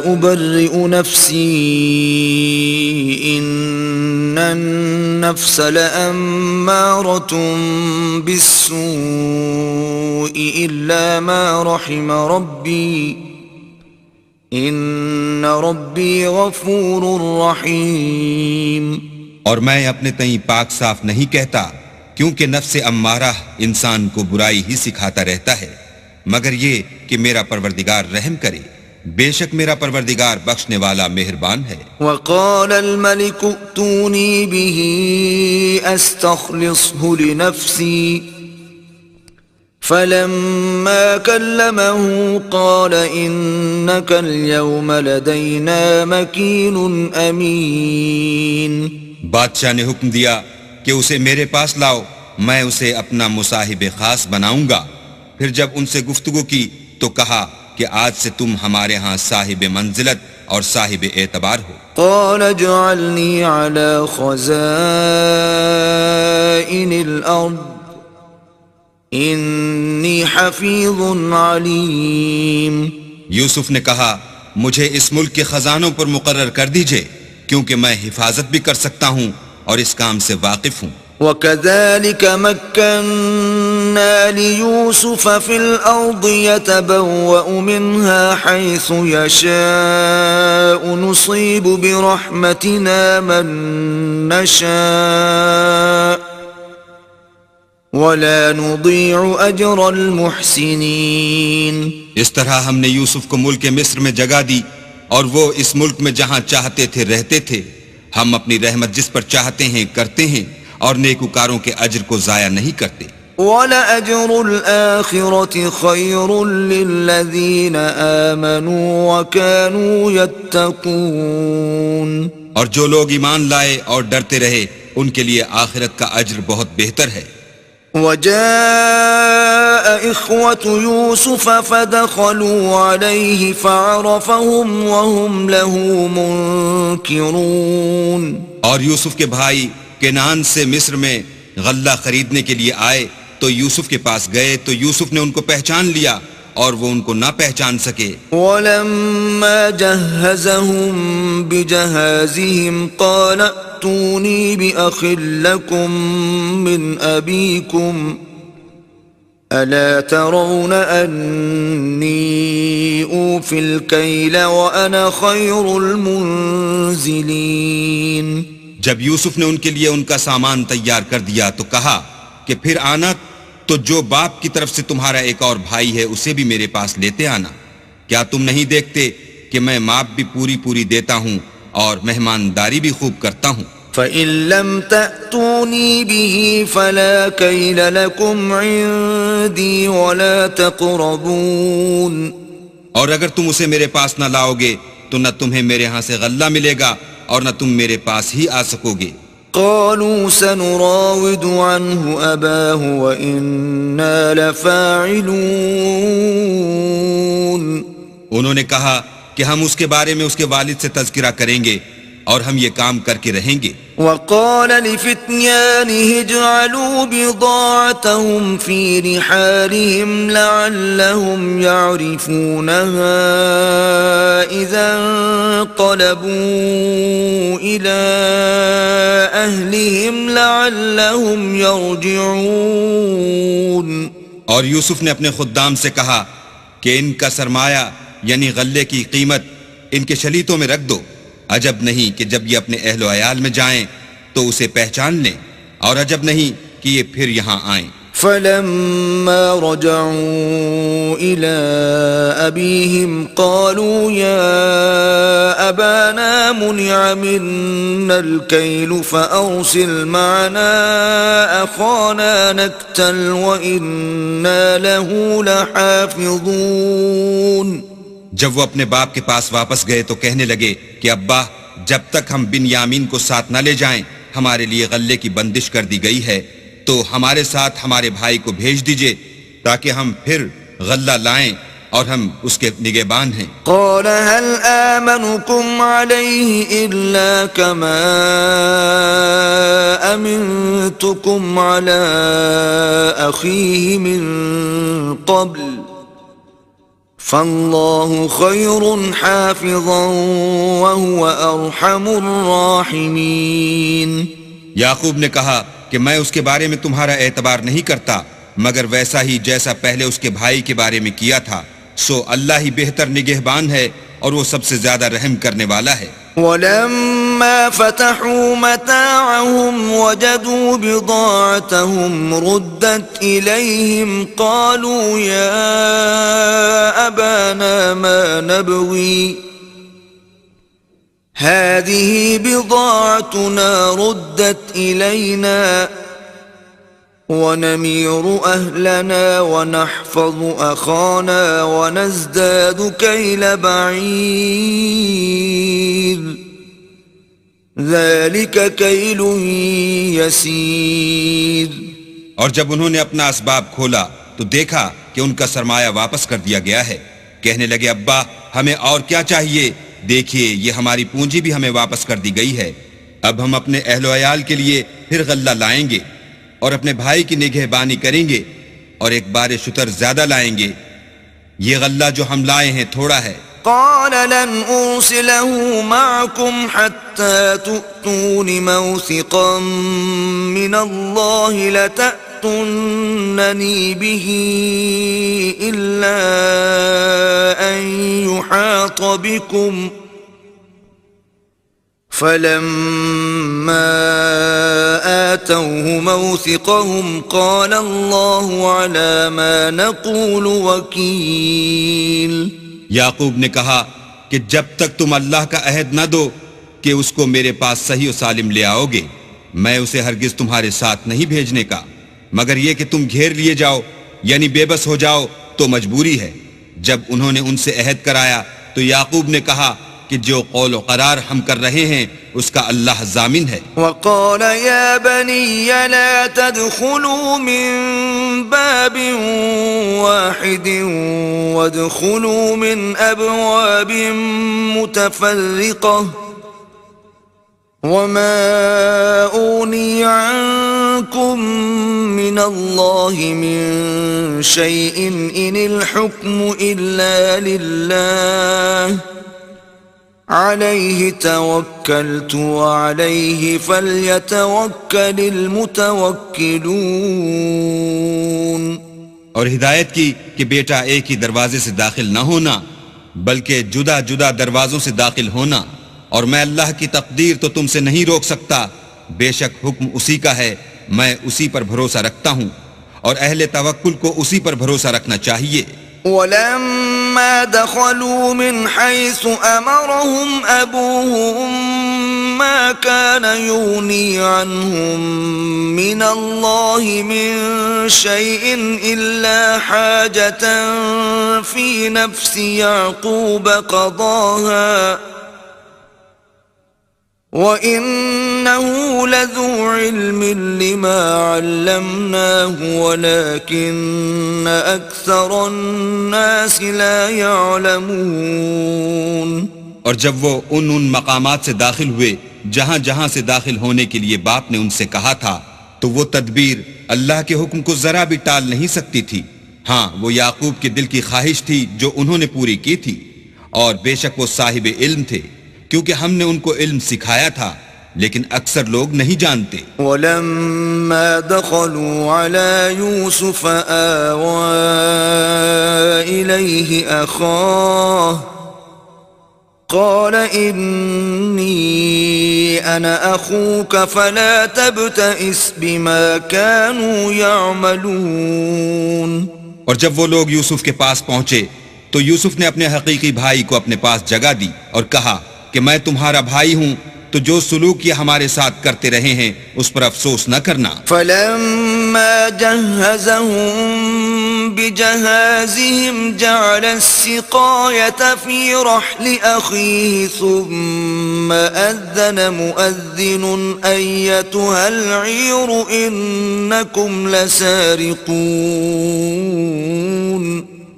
أبرئ نفسي إن النفس لأمارة بالسوء إلا ما رحم ربي إن ربي غفور رحيم۔ اور میں اپنے تئیں پاک صاف نہیں کہتا، کیونکہ نفس امارہ انسان کو برائی ہی سکھاتا رہتا ہے، مگر یہ کہ میرا پروردگار رحم کرے، بے شک میرا پروردگار بخشنے والا مہربان ہے۔ وقال الملك ائتوني به استخلصه لنفسي فلما كلمه قال إنك اليوم لدينا مكين أمين۔ بادشاہ نے حکم دیا کہ اسے میرے پاس لاؤ، میں اسے اپنا مصاحب خاص بناؤں گا۔ پھر جب ان سے گفتگو کی تو کہا کہ آج سے تم ہمارے ہاں صاحب منزلت اور صاحب اعتبار ہو۔ قال اجعلني على خزائن الأرض إني حفيظ عليم۔ یوسف نے کہا مجھے اس ملک کے خزانوں پر مقرر کر دیجئے، کیونکہ میں حفاظت بھی کر سکتا ہوں اور اس کام سے واقف ہوں۔ وَكَذَلِكَ مَكَّنَّا لِيُوسُفَ فِي الْأَرْضِ يَتَبَوَّأُ مِنْهَا حَيْثُ يَشَاءُ نُصِيبُ بِرَحْمَتِنَا مَن نَّشَاءُ وَلَا نُضِيعُ أَجْرَ الْمُحْسِنِينَ۔ اس طرح ہم نے یوسف کو ملک مصر میں جگہ دی، اور وہ اس ملک میں جہاں چاہتے تھے رہتے تھے۔ ہم اپنی رحمت جس پر چاہتے ہیں کرتے ہیں، اور نیکوکاروں کے اجر کو ضائع نہیں کرتے۔ وَلَأَجْرُ الْآخِرَةِ خَيْرٌ لِّلَّذِينَ آمَنُوا وَكَانُوا يَتَّقُونَ۔ اور جو لوگ ایمان لائے اور ڈرتے رہے ان کے لیے آخرت کا اجر بہت بہتر ہے۔ وَجَاءَ إِخْوَةُ يُوسُفَ فَدَخَلُوا عَلَيْهِ فَعَرَفَهُمْ وَهُمْ لَهُ مُنكِرُونَ۔ اور یوسف کے بھائی کنعان سے مصر میں غلہ خریدنے کے لیے آئے تو یوسف کے پاس گئے تو یوسف نے ان کو پہچان لیا اور وہ ان کو نہ پہچان سکے۔ وَلَمَّا جَهَّزَهُم بِجَهَازِهِمْ قَالَ ائْتُونِي بِأَخٍ لَّكُم مِّنْ أَبِيكُمْ أَلَا تَرَوْنَ أَنِّي أُوفِي الْكَيْلَ وَأَنَا خَيْرُ الْمُنزِلِينَ۔ جب یوسف نے ان کے لیے ان کا سامان تیار کر دیا تو کہا کہ پھر آنا تو جو باپ کی طرف سے تمہارا ایک اور بھائی ہے اسے بھی میرے پاس لیتے آنا۔ کیا تم نہیں دیکھتے کہ میں ماپ بھی پوری دیتا ہوں اور مہمانداری بھی خوب کرتا ہوں؟ فَإِن لَّمْ تَأْتُونِي بِهِ فَلَا كَيْلَ لَكُمْ عِندِي وَلَا تَقْرَبُونَ۔ اور اگر تم اسے میرے پاس نہ لاؤ گے تو نہ تمہیں میرے ہاں سے غلہ ملے گا اور نہ تم میرے پاس ہی آ سکو گے۔ قالوا سنراود عنه أباه وإنا لفاعلون۔ انہوں نے کہا کہ ہم اس کے بارے میں اس کے والد سے تذکرہ کریں گے اور ہم یہ کام کر کے رہیں گے۔ وقال لفتيانه اجعلوا بضاعتهم في رحالهم لعلهم يعرفونها إذا انقلبوا إلى أهلهم لعلهم يرجعون۔ اور یوسف نے اپنے خدام سے کہا کہ ان کا سرمایہ یعنی غلے کی قیمت ان کے شلیتوں میں رکھ دو، عجب نہیں کہ جب یہ اپنے اہل و عیال میں جائیں تو اسے پہچان لیں، اور عجب نہیں کہ یہ پھر یہاں آئیں۔ فلما رجعوا إلى أبيهم قالوا يا أبانا منع منا الكيل فأرسل معنا أخانا نكتل وإنا له لحافظون۔ جب وہ اپنے باپ کے پاس واپس گئے تو کہنے لگے کہ ابا، جب تک ہم بن یامین کو ساتھ نہ لے جائیں ہمارے لیے غلے کی بندش کر دی گئی ہے، تو ہمارے ساتھ ہمارے بھائی کو بھیج دیجئے تاکہ ہم پھر غلہ لائیں اور ہم اس کے نگہبان ہیں۔ قال هل آمنكم عليه إلا كما أمنتكم على أخيه من قبل فالله خير حافظا وهو أرحم الراحمين. یعقوب نے کہا کہ میں اس کے بارے میں تمہارا اعتبار نہیں کرتا مگر ویسا ہی جیسا پہلے اس کے بھائی کے بارے میں کیا تھا، سو اللہ ہی بہتر نگہبان ہے اور وہ سب سے زیادہ رحم کرنے والا ہے. ولما فتحوا متاعهم وجدوا بضاعتهم ردت إليهم قالوا يا أبانا ما نبغي هذه بضاعتنا ردت إلينا ونمير أهلنا ونحفظ أخانا ونزداد كيل بعير ذلك كيل يسير. اور جب انہوں نے اپنا اسباب کھولا تو دیکھا کہ ان کا سرمایہ واپس کر دیا گیا ہے. کہنے لگے ابا ہمیں اور کیا چاہیے، دیکھیے یہ ہماری پونجی بھی ہمیں واپس کر دی گئی ہے. اب ہم اپنے اہل و عیال کے لیے پھر غلہ لائیں گے اور اپنے بھائی کی نگہبانی کریں گے اور ایک بار شتر زیادہ لائیں گے. یہ غلہ جو ہم لائے ہیں تھوڑا ہے. قال لن أرسله معكم حتى تؤتون موثقا من الله لتأتونني به إلا أن يحاط بكم فلما آتوه موثقهم قال الله على ما نقول وكيل. یعقوب نے کہا کہ جب تک تم اللہ کا عہد نہ دو کہ اس کو میرے پاس صحیح و سالم لے آؤ گے میں اسے ہرگز تمہارے ساتھ نہیں بھیجنے کا مگر یہ کہ تم گھیر لیے جاؤ یعنی بے بس ہو جاؤ تو مجبوری ہے. جب انہوں نے ان سے عہد کرایا تو یعقوب نے کہا کہ جو قول و قرار ہم کر رہے ہیں اس کا اللہ ضامن ہے. وقال يا بني لا تدخلوا من باب واحد وادخلوا من أبواب متفرقة وما أغني عنكم من الله من شيء إن الحكم إلا لله عليه توكلت وعليه فليتوكل المتوكلون. اور ہدایت کی کہ بیٹا ایک ہی دروازے سے داخل نہ ہونا بلکہ جدا جدا دروازوں سے داخل ہونا، اور میں اللہ کی تقدیر تو تم سے نہیں روک سکتا، بے شک حکم اسی کا ہے، میں اسی پر بھروسہ رکھتا ہوں اور اہل توکل کو اسی پر بھروسہ رکھنا چاہیے. ولما دخلوا من حيث أمرهم أبوهم ما كان يغني عنهم من الله من شيء إلا حاجة في نفس يعقوب قضاها وَإِنَّهُ لَذُو عِلْمٍ لِمَا عَلَّمْنَاهُ وَلَكِنَّ أَكْثَرَ النَّاسِ لَا يَعْلَمُونَ. اور جب وہ ان مقامات سے داخل ہوئے جہاں جہاں سے داخل ہونے کے لیے باپ نے ان سے کہا تھا تو وہ تدبیر اللہ کے حکم کو ذرا بھی ٹال نہیں سکتی تھی. ہاں وہ یعقوب کے دل کی خواہش تھی جو انہوں نے پوری کی تھی، اور بے شک وہ صاحب علم تھے کیونکہ ہم نے ان کو علم سکھایا تھا، لیکن اکثر لوگ نہیں جانتے. وَلَمَّا دَخَلُوا عَلَى يُوسُفَ آوَى إِلَيْهِ أَخَاهُ قَالَ إِنِّي أَنَا أَخُوكَ فَلَا تَبْتَئِسْ بِمَا كَانُوا يَعْمَلُونَ. اور جب وہ لوگ یوسف کے پاس پہنچے تو یوسف نے اپنے حقیقی بھائی کو اپنے پاس جگہ دی اور کہا کہ میں تمہارا بھائی ہوں، تو جو سلوک یہ ہمارے ساتھ کرتے رہے ہیں اس پر افسوس نہ کرنا. فَلَمَّا جَهَّزَهُم بِجَهَازِهِمْ جَعَلَ السِّقَايَةَ فِي رَحْلِ أَخِيهِ ثُمَّ أَذَّنَ مُؤَذِّنٌ أَيَّتُهَا الْعِيرُ إِنَّكُمْ لَسَارِقُونَ.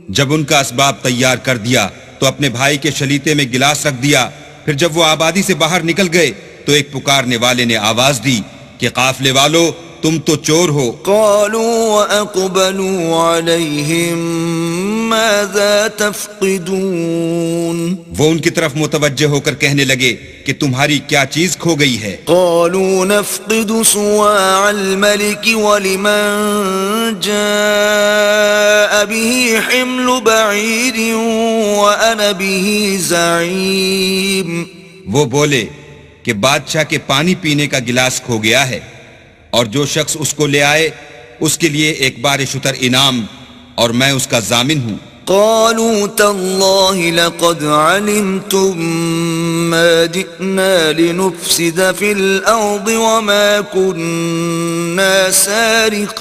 جب ان کا اسباب تیار کر دیا تو اپنے بھائی کے شلیتے میں گلاس رکھ دیا. پھر جب وہ آبادی سے باہر نکل گئے تو ایک پکارنے والے نے آواز دی کہ قافلے والو تم تو چور ہو. قالوا وأقبلوا عليهم ماذا تفقدون وہ ان کی طرف متوجہ ہو کر کہنے لگے کہ تمہاری کیا چیز کھو گئی ہے. قالوا نفقد صواع الملك ولمن جاء به حمل بعير وأنا به زعيم. وہ بولے کہ بادشاہ کے پانی پینے کا گلاس کھو گیا ہے اور جو شخص اس کو لے آئے اس کے لیے ایک بار شتر انعام اور میں اس کا ضامن ہوں. قالوا تالله لقد علمتم ما جئنا لنفسد في الأرض وما كنا سارقين.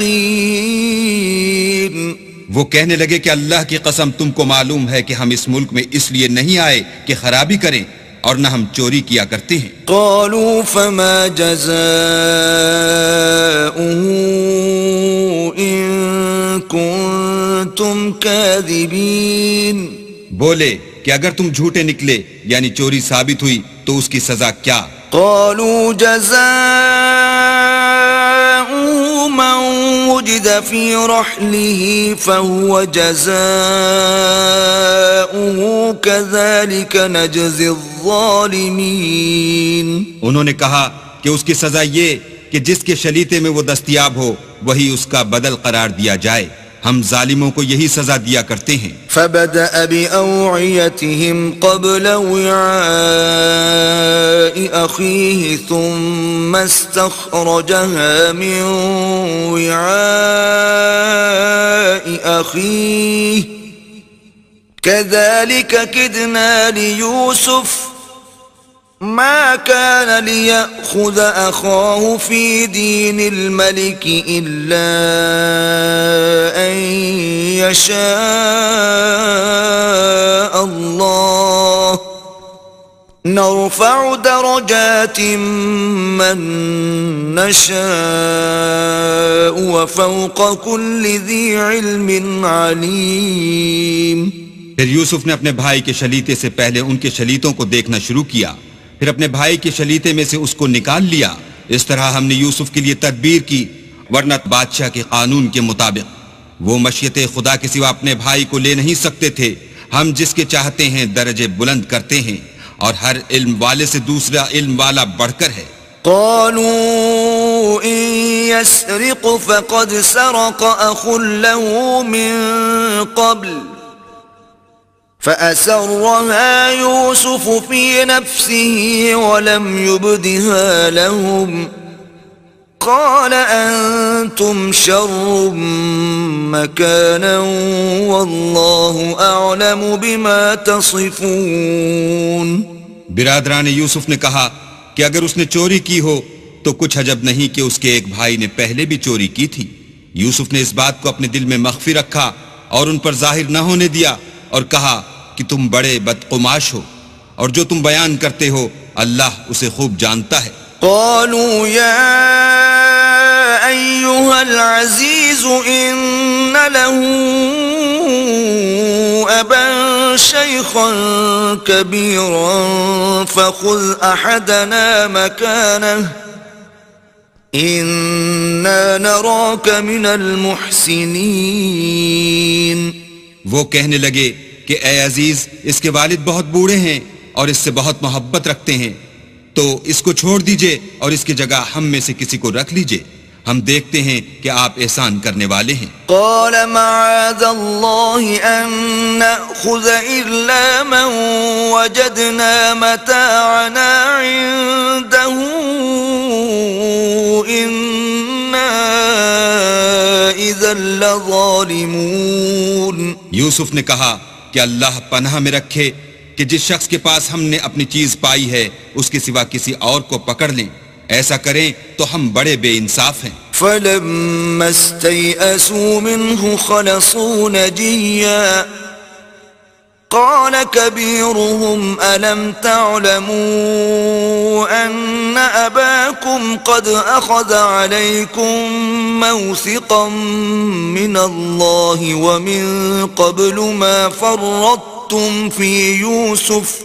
وہ کہنے لگے کہ اللہ کی قسم تم کو معلوم ہے کہ ہم اس ملک میں اس لیے نہیں آئے کہ خرابی کریں اور نہ ہم چوری کیا کرتے ہیں. قالوا فما جزاؤه إن كنتم كاذبين. بولے کہ اگر تم جھوٹے نکلے یعنی چوری ثابت ہوئی تو اس کی سزا کیا؟ قالوا جزاؤه من وجد في رحله فهو جزاؤه كذلك نجزي الظالمين. انہوں نے کہا کہ اس کی سزا یہ کہ جس کے شلیتے میں وہ دستیاب ہو وہی اس کا بدل قرار دیا جائے. ہم ظالموں کو یہی سزا دیا کرتے ہیں. فبدأ بأوعيتهم قبل وعاء أخيه ثم استخرجها من وعاء أخيه كذلك كدنا ليوسف ما كان ليأخذ أخاه في دين الملك إلا أن يشاء الله نرفع درجات من نشاء وفوق كل ذي علم عليم. پھر یوسف نے اپنے بھائی کے شلیتے سے پہلے ان کے شلیتوں کو دیکھنا شروع کیا، پھر اپنے بھائی کے شلیتے میں سے اس کو نکال لیا. اس طرح ہم نے یوسف کے لیے تدبیر کی، ورنہ بادشاہ کے قانون کے مطابق وہ مشیت خدا کے سوا اپنے بھائی کو لے نہیں سکتے تھے. ہم جس کے چاہتے ہیں درجے بلند کرتے ہیں اور ہر علم والے سے دوسرا علم والا بڑھ کر ہے. قالوا إن يسرق فقد سرق أخ له من قبل فأسرها يوسف في نفسه ولم يبدها لهم قال أنتم شر مكانا والله أعلم بما تصفون. برادران یوسف نے کہا کہ اگر اس نے چوری کی ہو تو کچھ عجب نہیں کہ اس کے ایک بھائی نے پہلے بھی چوری کی تھی. یوسف نے اس بات کو اپنے دل میں مخفی رکھا اور ان پر ظاہر نہ ہونے دیا اور کہا کہ تم بڑے بدقماش ہو اور جو تم بیان کرتے ہو اللہ اسے خوب جانتا ہے. قالوا يا أيها العزيز إن له أبا شيخا كبيرا فخذ أحدنا مكانه إنا نراك من المحسنين. وہ کہنے لگے کہ اے عزیز اس کے والد بہت بوڑھے ہیں اور اس سے بہت محبت رکھتے ہیں، تو اس کو چھوڑ دیجئے اور اس کی جگہ ہم میں سے کسی کو رکھ لیجئے، ہم دیکھتے ہیں کہ آپ احسان کرنے والے ہیں. قال معاذ الله أن نأخذ إلا من وجدنا متاعنا عنده إنا إذا لظالمون. یوسف نے کہا کہ اللہ پناہ میں رکھے کہ جس شخص کے پاس ہم نے اپنی چیز پائی ہے اس کے سوا کسی اور کو پکڑ لیں، ایسا کریں تو ہم بڑے بے انصاف ہیں. فلما استيئسوا منه خلصوا نجيا قال كبيرهم ألم تعلموا أن أباكم قد أخذ عليكم موثقا من الله ومن قبل ما فرطتم في يوسف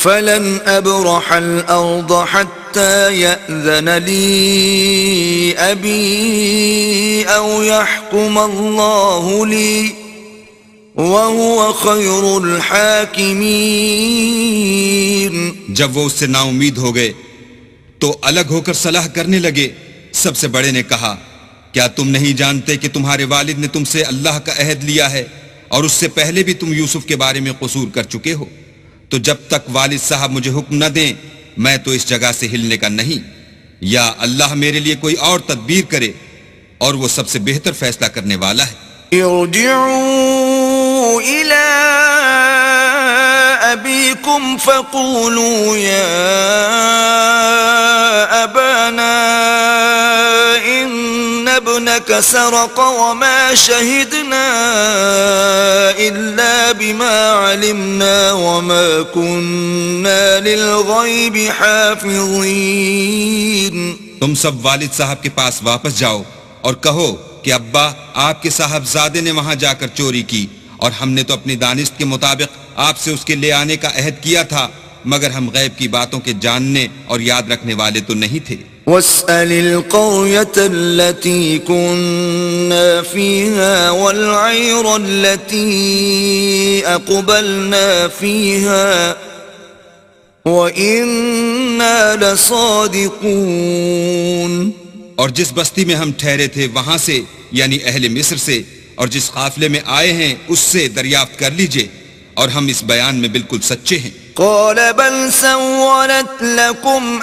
فلن أبرح الأرض حتى يأذن لي أبي أو يحكم الله لي وهو خير الحاكمين. جب وہ اس سے نا امید ہو گئے تو الگ ہو کر صلاح کرنے لگے. سب سے بڑے نے کہا کیا تم نہیں جانتے کہ تمہارے والد نے تم سے اللہ کا عہد لیا ہے اور اس سے پہلے بھی تم یوسف کے بارے میں قصور کر چکے ہو؟ تو جب تک والد صاحب مجھے حکم نہ دیں میں تو اس جگہ سے ہلنے کا نہیں، یا اللہ میرے لیے کوئی اور تدبیر کرے اور وہ سب سے بہتر فیصلہ کرنے والا ہے. ارجعوا إلى أبيكم فقولوا يا أبانا إن ابنك سرق وما شهدنا إلا بما علمنا وما كنا للغيب حافظين. تم سب والد صاحب کے پاس واپس جاؤ اور کہو کہ ابا آپ کے صاحبزادے نے وہاں جا کر چوری کی اور ہم نے تو اپنی دانست کے مطابق آپ سے اس کے لے آنے کا عہد کیا تھا، مگر ہم غیب کی باتوں کے جاننے اور یاد رکھنے والے تو نہیں تھے. واسأل القرية التي كنا فيها والعير التي أقبلنا فيها وإنا لصادقون. اور جس بستی میں ہم ٹھہرے تھے وہاں سے یعنی اہل مصر سے، اور جس قافلے میں آئے ہیں اس سے دریافت کر لیجئے، اور ہم اس بیان میں بالکل سچے ہیں. قال بل سولت لكم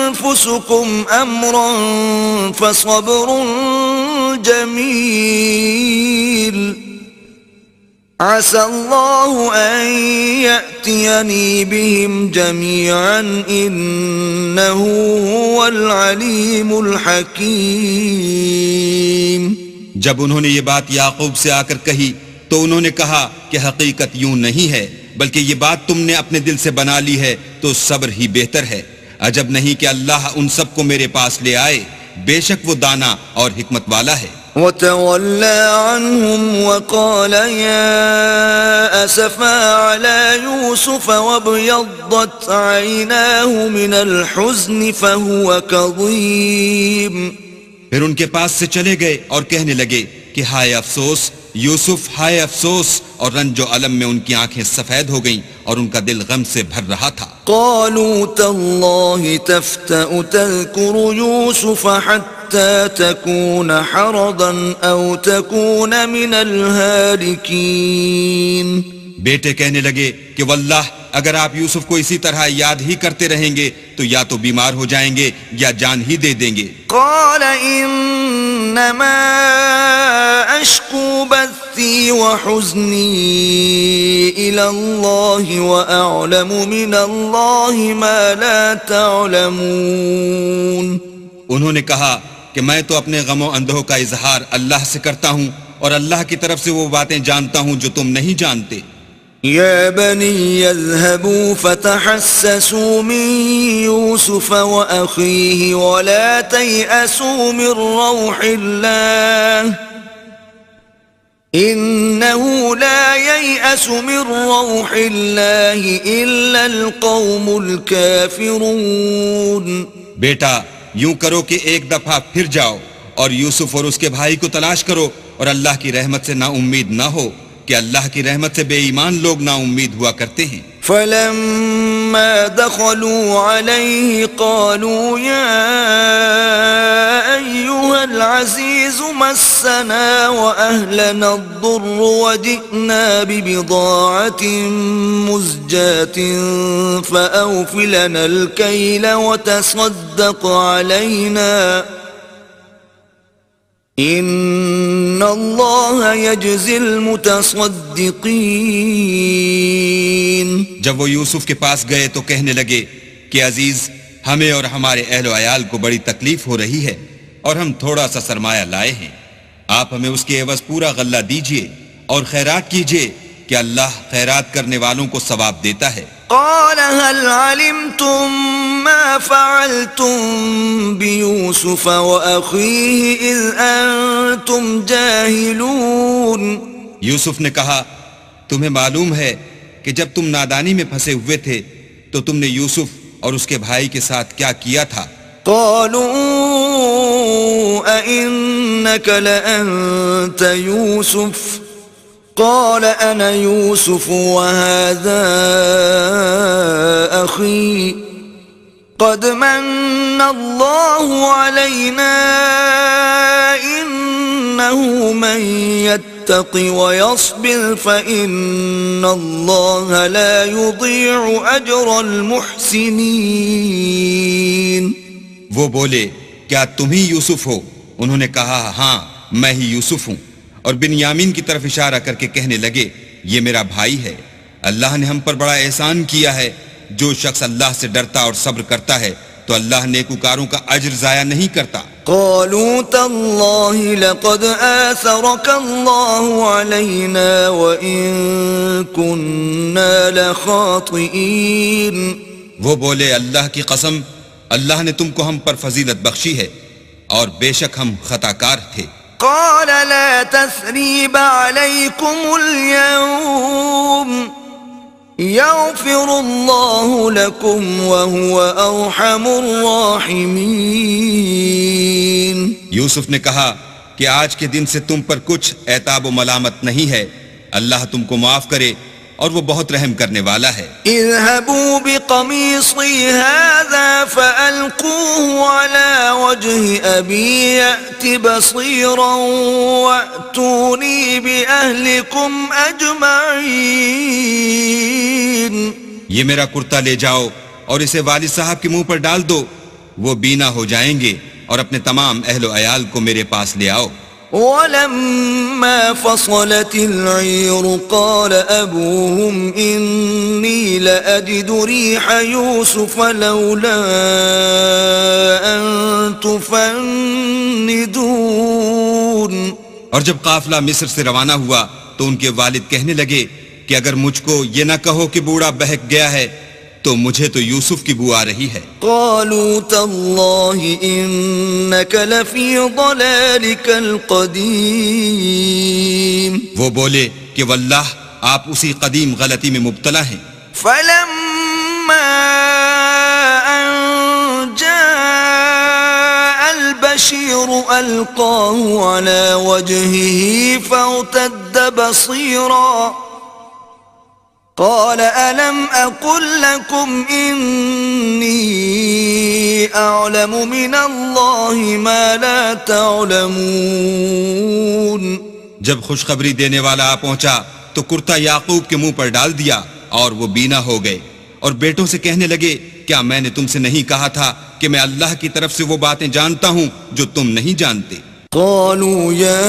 أنفسكم أمرا فصبر جميل عسى الله أن يأتيني بهم جميعا إنه هو العليم الحكيم. جب انہوں نے یہ بات یعقوب سے آ کر کہی تو انہوں نے کہا کہ حقیقت یوں نہیں ہے بلکہ یہ بات تم نے اپنے دل سے بنا لی ہے تو صبر ہی بہتر ہے. عجب نہیں کہ اللہ ان سب کو میرے پاس لے آئے، بے شک وہ دانا اور حکمت والا ہے. وتولى عنهم وقال يا أسفا على يوسف وابيضت عيناه من الحزن فهو كظيم. پھر ان کے پاس سے چلے گئے اور کہنے لگے کہ ہائے افسوس یوسف، ہائے افسوس، اور رنج و الم میں ان کی آنکھیں سفید ہو گئیں اور ان کا دل غم سے بھر رہا تھا. قالوا تالله تفتأ تذكر يوسف حتى تكون حرضا أو تكون من الهالكين. بیٹے کہنے لگے کہ واللہ اگر آپ یوسف کو اسی طرح یاد ہی کرتے رہیں گے تو یا تو بیمار ہو جائیں گے یا جان ہی دے دیں گے. قال انما اشکو بثی وحزنی الى اللہ واعلم من اللہ ما لا تعلمون. انہوں نے کہا کہ میں تو اپنے غم و اندوہ کا اظہار اللہ سے کرتا ہوں اور اللہ کی طرف سے وہ باتیں جانتا ہوں جو تم نہیں جانتے. يا بني اذهبوا فتحسسوا من يوسف وأخيه ولا تيأسوا من روح الله إنه لا ييأس من روح الله إلا القوم الكافرون. بیٹا یوں کرو کہ ایک دفعہ پھر جاؤ اور یوسف اور اس کے بھائی کو تلاش کرو اور اللہ کی رحمت سے نا امید نہ ہو کہ اللہ کی رحمت سے بے ایمان لوگ نا امید ہوا کرتے ہیں. فلما دخلوا عليه قالوا يا أيها العزيز مسنا وأهلنا الضر وجئنا ببضاعة مزجاة فأوف لنا الكيل وتصدق علينا ان اللہ یجزی المتصدقین. جب وہ یوسف کے پاس گئے تو کہنے لگے کہ عزیز ہمیں اور ہمارے اہل و عیال کو بڑی تکلیف ہو رہی ہے اور ہم تھوڑا سا سرمایہ لائے ہیں، آپ ہمیں اس کے عوض پورا غلہ دیجئے اور خیرات کیجئے کہ اللہ خیرات کرنے والوں کو ثواب دیتا ہے. قال هل علمتم ما فعلتم بيوسف وأخيه إذ أنتم جاهلون. یوسف نے کہا تمہیں معلوم ہے کہ جب تم نادانی میں پھنسے ہوئے تھے تو تم نے یوسف اور اس کے بھائی کے ساتھ کیا کیا تھا؟ قالوا أئنك لأنت يوسف قال أنا يوسف وهذا أخي قد من الله علينا إنه من يتق ويصبر فإن الله لا يضيع أجر المحسنين. وہ بولے کیا تم ہی یوسف ہو؟ انہوں نے کہا ہاں میں ہی یوسف ہوں، اور بنیامین کی طرف اشارہ کر کے کہنے لگے یہ میرا بھائی ہے، اللہ نے ہم پر بڑا احسان کیا ہے، جو شخص اللہ سے ڈرتا اور صبر کرتا ہے تو اللہ نیکوکاروں کا اجر ضائع نہیں کرتا. قالوا تالله لقد آثرك الله علينا وإن كنا لخاطئين. وہ بولے اللہ کی قسم اللہ نے تم کو ہم پر فضیلت بخشی ہے اور بے شک ہم خطا کار تھے. قال لا تثريب عليكم اليوم يغفر الله لكم وهو أرحم الراحمين. یوسف نے کہا کہ آج کے دن سے تم پر کچھ عتاب و ملامت نہیں ہے، اللہ تم کو معاف کرے اور وہ بہت رحم کرنے والا ہے. اذهبوا بقميصي هذا فألقوه على وجه أبي يأت بصيرا وأتوني بأهلكم أجمعين. یہ میرا کرتا لے جاؤ اور اسے والد صاحب کے منہ پر ڈال دو، وہ بینا ہو جائیں گے، اور اپنے تمام اہل و عیال کو میرے پاس لے آؤ. ولما فصلت العير قال أبوهم إني لأجد ريح يوسف لولا أن تفندون. اور جب قافلہ مصر سے روانہ ہوا تو ان کے والد کہنے لگے کہ اگر مجھ کو یہ نہ کہو کہ بوڑھا بہک گیا ہے تو مجھے تو یوسف کی بو آ رہی ہے. قالوا تالله إنك لفي ضلالك القديم. وہ بولے کہ واللہ آپ اسی قدیم غلطی میں مبتلا ہیں. فلما أن جاء البشير ألقاه على وجهه فارتد بصيرا قال ألم أقل لكم إني أعلم من الله ما لا تعلمون. جب خوشخبری دینے والا آ پہنچا تو کرتا یعقوب کے منہ پر ڈال دیا اور وہ بینا ہو گئے، اور بیٹوں سے کہنے لگے کیا میں نے تم سے نہیں کہا تھا کہ میں اللہ کی طرف سے وہ باتیں جانتا ہوں جو تم نہیں جانتے. قالوا يا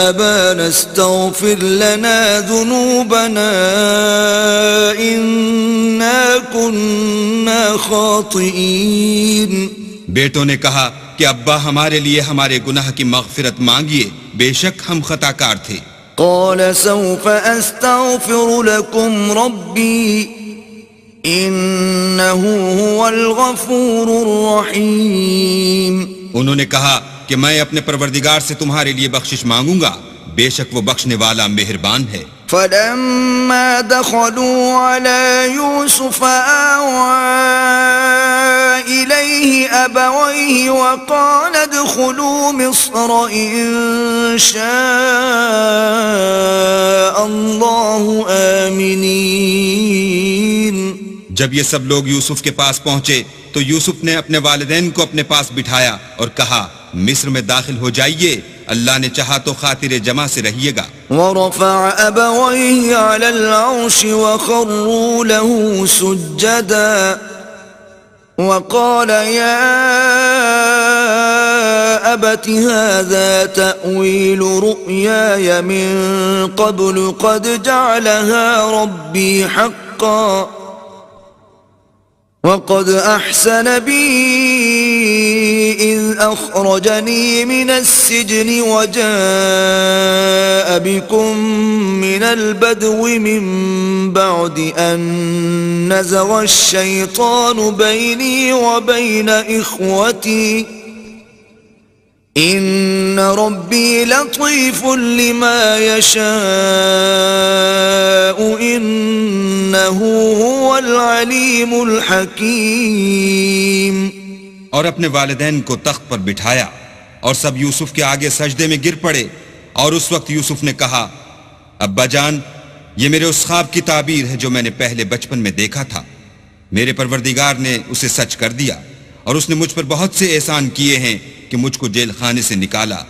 أبانا استغفر لنا ذنوبنا إنا كنا خاطئين. بیٹوں نے کہا کہ ابا ہمارے لیے ہمارے گناہ کی مغفرت مانگیے، بے شک ہم خطا کار تھے. قال سوف أستغفر لكم ربي إنه هو الغفور الرحيم. انہوں نے کہا کہ میں اپنے پروردگار سے تمہارے لیے بخشش مانگوں گا، بے شک وہ بخشنے والا مہربان ہے. فلما دخلوا على يوسف آوى إليه أبويه وقال ادخلوا مصر إن شاء الله آمنين. جب یہ سب لوگ یوسف کے پاس پہنچے تو یوسف نے اپنے والدین کو اپنے پاس بٹھایا اور کہا مصر میں داخل ہو جائیے، اللہ نے چاہا تو خاطر جمع سے رہیے گا. ورفع أبويه على العرش وخروا له سجدا وقال يا أبت هذا تأويل رؤياي من قبل قد جعلها ربي حقا وقد أحسن بي إذ أخرجني من السجن وجاء بكم من البدو من بعد أن نزغ الشيطان بيني وبين إخوتي إن ربي لطيف لما يشاء إنه هو العليم الحكيم. اور اپنے والدین کو تخت پر بٹھایا اور سب یوسف کے آگے سجدے میں گر پڑے. اور اس وقت یوسف نے کہا ابا جان یہ میرے اس خواب کی تعبیر ہے جو میں نے پہلے بچپن میں دیکھا تھا. میرے پروردگار نے اسے سچ کر دیا اور اس نے مجھ پر بہت سے احسان کیے ہیں کہ مجھ کو جیل خانے سے نکالا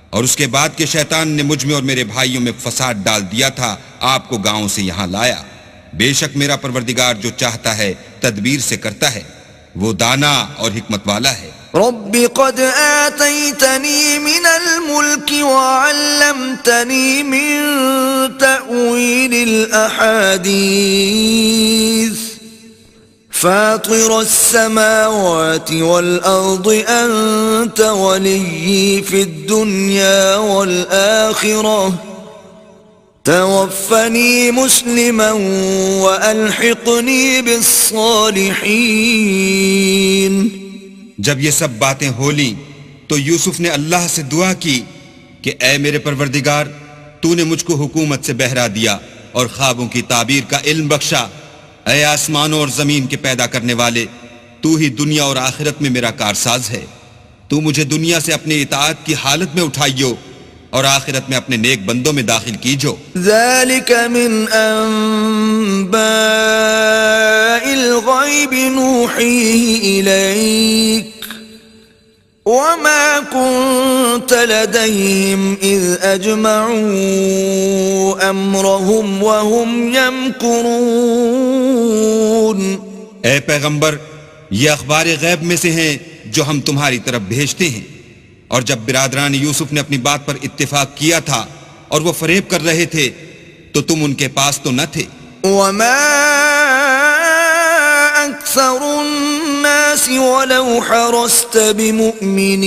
اور اس کے بعد کہ شیطان نے مجھ میں اور میرے بھائیوں میں فساد ڈال دیا تھا آپ کو گاؤں سے یہاں لایا. بے شک میرا پروردگار جو چاہتا ہے تدبیر سے کرتا ہے، وہ دانا اور حکمت والا ہے. رب قد آتيتني من الملك وعلمتني من تأويل الأحاديث فاطر السماوات والأرض أنت ولي في الدنيا والآخرة توفني مسلما وألحقني بالصالحين. جب یہ سب باتیں ہو لیں تو یوسف نے اللہ سے دعا کی کہ اے میرے پروردگار تو نے مجھ کو حکومت سے بہرا دیا اور خوابوں کی تعبیر کا علم بخشا. اے آسمانوں اور زمین کے پیدا کرنے والے تو ہی دنیا اور آخرت میں میرا کارساز ہے. تو مجھے دنیا سے اپنی اطاعت کی حالت میں اٹھائیو اور آخرت میں اپنے نیک بندوں میں داخل کیجو. ذلك من انباء الغیب نوحیہ الیک وما كنت لديهم اذ اجمعوا امرهم وهم يمكرون. اے پیغمبر یہ اخبار غیب میں سے ہیں جو ہم تمہاری طرف بھیجتے ہیں. اور جب برادران یوسف نے اپنی بات پر اتفاق کیا تھا اور وہ فریب کر رہے تھے تو تم ان کے پاس تو نہ تھے. وما اکثر الناس ولو حرصت بمؤمنین.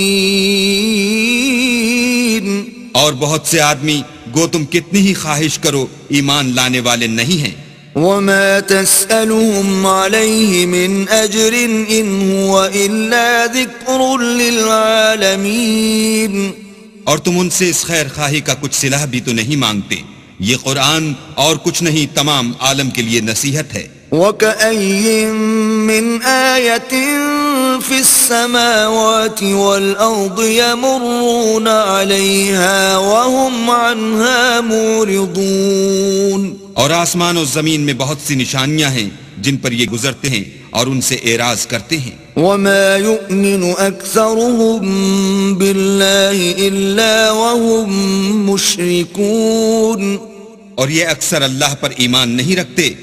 اور بہت سے آدمی گو تم کتنی ہی خواہش کرو ایمان لانے والے نہیں ہیں. وما تسألهم عليه من أجر إن هو إلا ذكر للعالمين. اور تم ان سے اس خیر خواہی کا کچھ صلہ بھی تو نہیں مانگتے. یہ قرآن اور کچھ نہیں تمام عالم کے لیے نصیحت ہے. وكأي من آية في السماوات والأرض يمرون عليها وهم عنها معرضون. اور آسمان و زمین میں بہت سی نشانیاں ہیں جن پر یہ گزرتے ہیں اور ان سے اعراض کرتے ہیں. وما يؤمن أكثرهم بالله إلا وهم مشركون. اور یہ اکثر اللہ پر ایمان نہیں رکھتے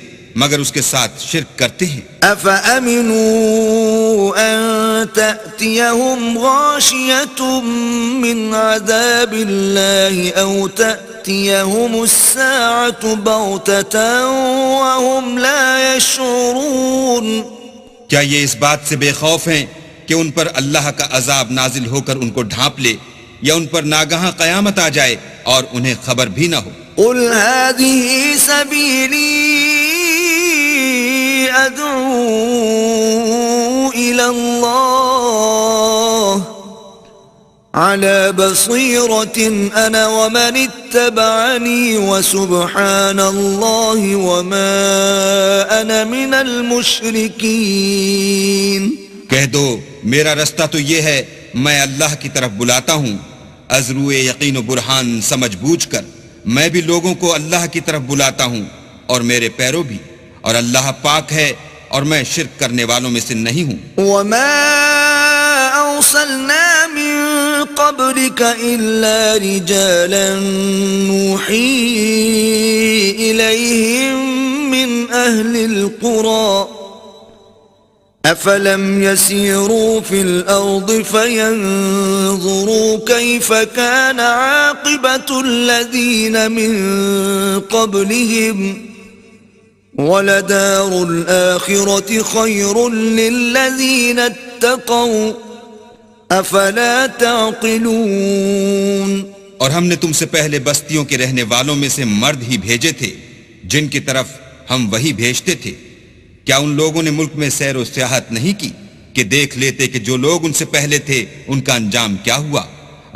مگر اس کے ساتھ شرک کرتے ہیں. أفأمنوا أن تأتيهم غاشية من عذاب الله أو تأتيهم الساعة بغتة وهم لا يشعرون. کیا یہ اس بات سے بے خوف ہیں کہ ان پر اللہ کا عذاب نازل ہو کر ان کو ڈھانپ لے یا ان پر ناگہاں قیامت آ جائے اور انہیں خبر بھی نہ ہو؟ قل هذه سبيلي أدعو إلى الله على بصيرة أنا ومن اتبعني وسبحان الله وما أنا من المشركين. کہہ دو میرا رستہ تو یہ ہے میں اللہ کی طرف بلاتا ہوں از روئے یقین و برہان سمجھ بوجھ کر. میں بھی لوگوں کو اللہ کی طرف بلاتا ہوں اور میرے پیرو بھی، اور اللہ پاک ہے اور میں شرک کرنے والوں میں سے نہیں ہوں. وما أرسلنا من قبلك إلا رجالا نوحي إليهم من أهل القرى أفلم يسيروا في الأرض فينظروا كيف كان عاقبة الذين من قبلهم ولدار الآخرة خير للذين اتقوا أفلا تعقلون. اور ہم نے تم سے پہلے بستیوں کے رہنے والوں میں سے مرد ہی بھیجے تھے جن کی طرف ہم وہی بھیجتے تھے. کیا ان لوگوں نے ملک میں سیر و سیاحت نہیں کی کہ دیکھ لیتے کہ جو لوگ ان سے پہلے تھے ان کا انجام کیا ہوا؟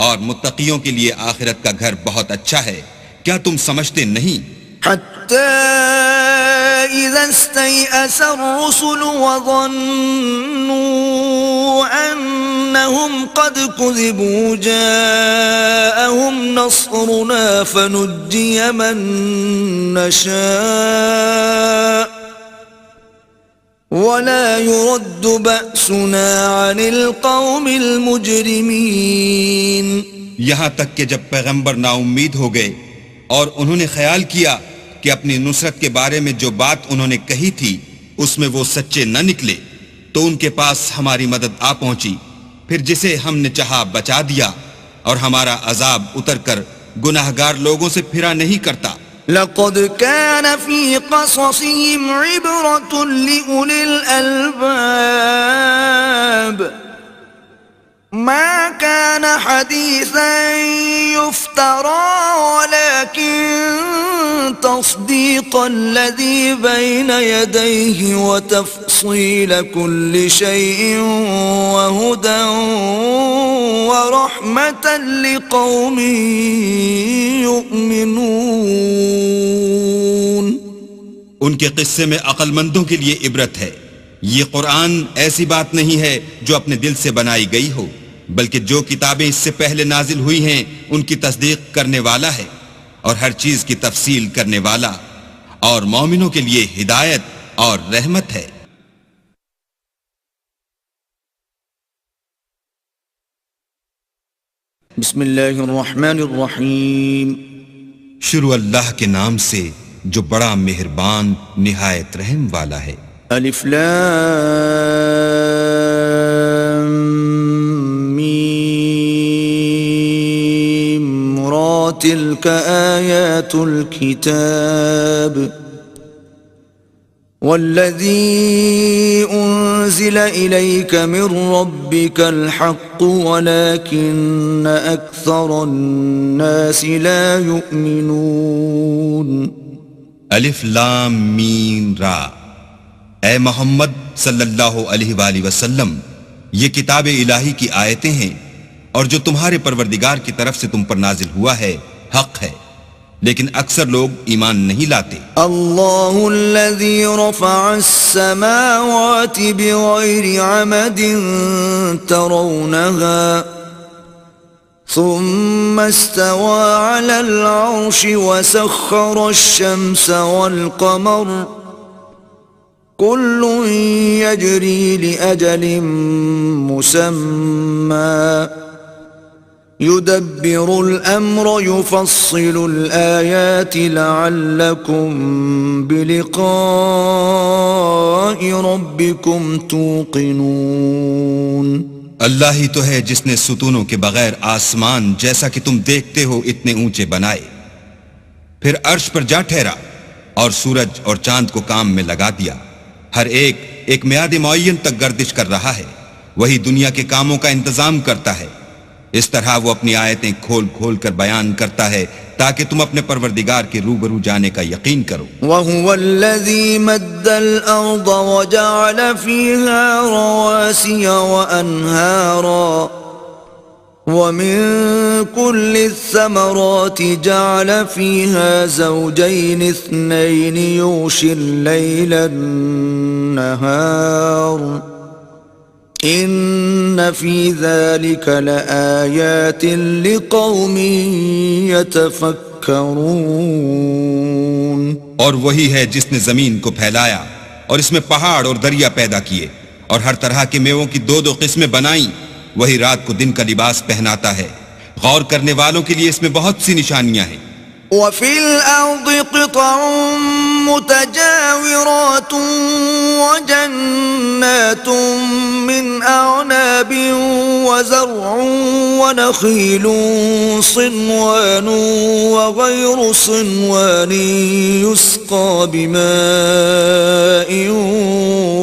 اور متقیوں کے لیے آخرت کا گھر بہت اچھا ہے. کیا تم سمجھتے نہیں؟ حتى إذا استيأس الرسل وظنوا أنهم قد كذبوا جاءهم نصرنا فنجي من نشاء ولا يرد بأسنا عن القوم المجرمين. یہاں تک کہ جب پیغمبر نا امید ہو گئے اور انہوں نے خیال کیا کہ اپنی نصرت کے بارے میں جو بات انہوں نے کہی تھی اس میں وہ سچے نہ نکلے تو ان کے پاس ہماری مدد آ پہنچی. پھر جسے ہم نے چاہا بچا دیا اور ہمارا عذاب اتر کر گناہگار لوگوں سے پھرا نہیں کرتا. لقد كان في قصصهم عبرة لأولي الألباب ما كان حديثا يفترى ولكن تصديق الذي بين يديه وتفصيل كل شيء وهدى ورحمة لقوم يؤمنون. ان کے قصے میں عقل مندوں کے لیے عبرت ہے. یہ قرآن ایسی بات نہیں ہے جو اپنے دل سے بنائی گئی ہو، بلکہ جو کتابیں اس سے پہلے نازل ہوئی ہیں ان کی تصدیق کرنے والا ہے اور ہر چیز کی تفصیل کرنے والا، اور مومنوں کے لیے ہدایت اور رحمت ہے. بسم اللہ الرحمن الرحیم. شروع اللہ کے نام سے جو بڑا مہربان نہایت رحم والا ہے. الف لام میم را تلک آیات الكتاب والذی انزل الیک من ربک الحق ولكن اکثر الناس لا یؤمنون. الف لام میم را. اے محمد صلی اللہ علیہ وآلہ وسلم، یہ کتاب الہی کی آیتیں ہیں اور جو تمہارے پروردگار کی طرف سے تم پر نازل ہوا ہے حق ہے، لیکن اکثر لوگ ایمان نہیں لاتے. اللہ الذی رفع السماوات بغیر عمد ترونها ثم استوى على العرش وسخر الشمس والقمر كل يجري لأجل مسمى يدبر الأمر يفصل الآيات لعلكم بلقاء ربكم توقنون. اللہ ہی تو ہے جس نے ستونوں کے بغیر آسمان جیسا کہ تم دیکھتے ہو اتنے اونچے بنائے، پھر عرش پر جا ٹھہرا اور سورج اور چاند کو کام میں لگا دیا. ہر ایک میعاد معین تک گردش کر رہا ہے. وہی دنیا کے کاموں کا انتظام کرتا ہے. اس طرح وہ اپنی آیتیں کھول کھول کر بیان کرتا ہے تاکہ تم اپنے پروردگار کے روبرو جانے کا یقین کرو. وَهُوَ الَّذِي مَدَّ الْأَرْضَ وَجَعَلَ فِيهَا رَوَاسِيَ وَأَنْهَارًا وَمِن كُلِّ الثَّمَرَاتِ جَعَلَ فِيهَا زَوْجَيْنِ اثْنَيْنِ يُغْشِي اللَّيْلَ النَّهَارَ ان فی ذلک لآیات لقوم یتفکرون. اور وہی ہے جس نے زمین کو پھیلایا اور اس میں پہاڑ اور دریا پیدا کیے اور ہر طرح کے میووں کی دو قسمیں بنائیں. وہی رات کو دن کا لباس پہناتا ہے. غور کرنے والوں کے لیے اس میں بہت سی نشانیاں ہیں. وَفِي الْأَرْضِ قِطَعٌ مُتَجَاوِرَاتٌ وَجَنَّاتٌ مِّنْ أَعْنَابٍ وَزَرْعٌ وَنَخِيلٌ صِنْوَانٌ وَغَيْرُ صِنْوَانٍ يُسْقَى بِمَاءٍ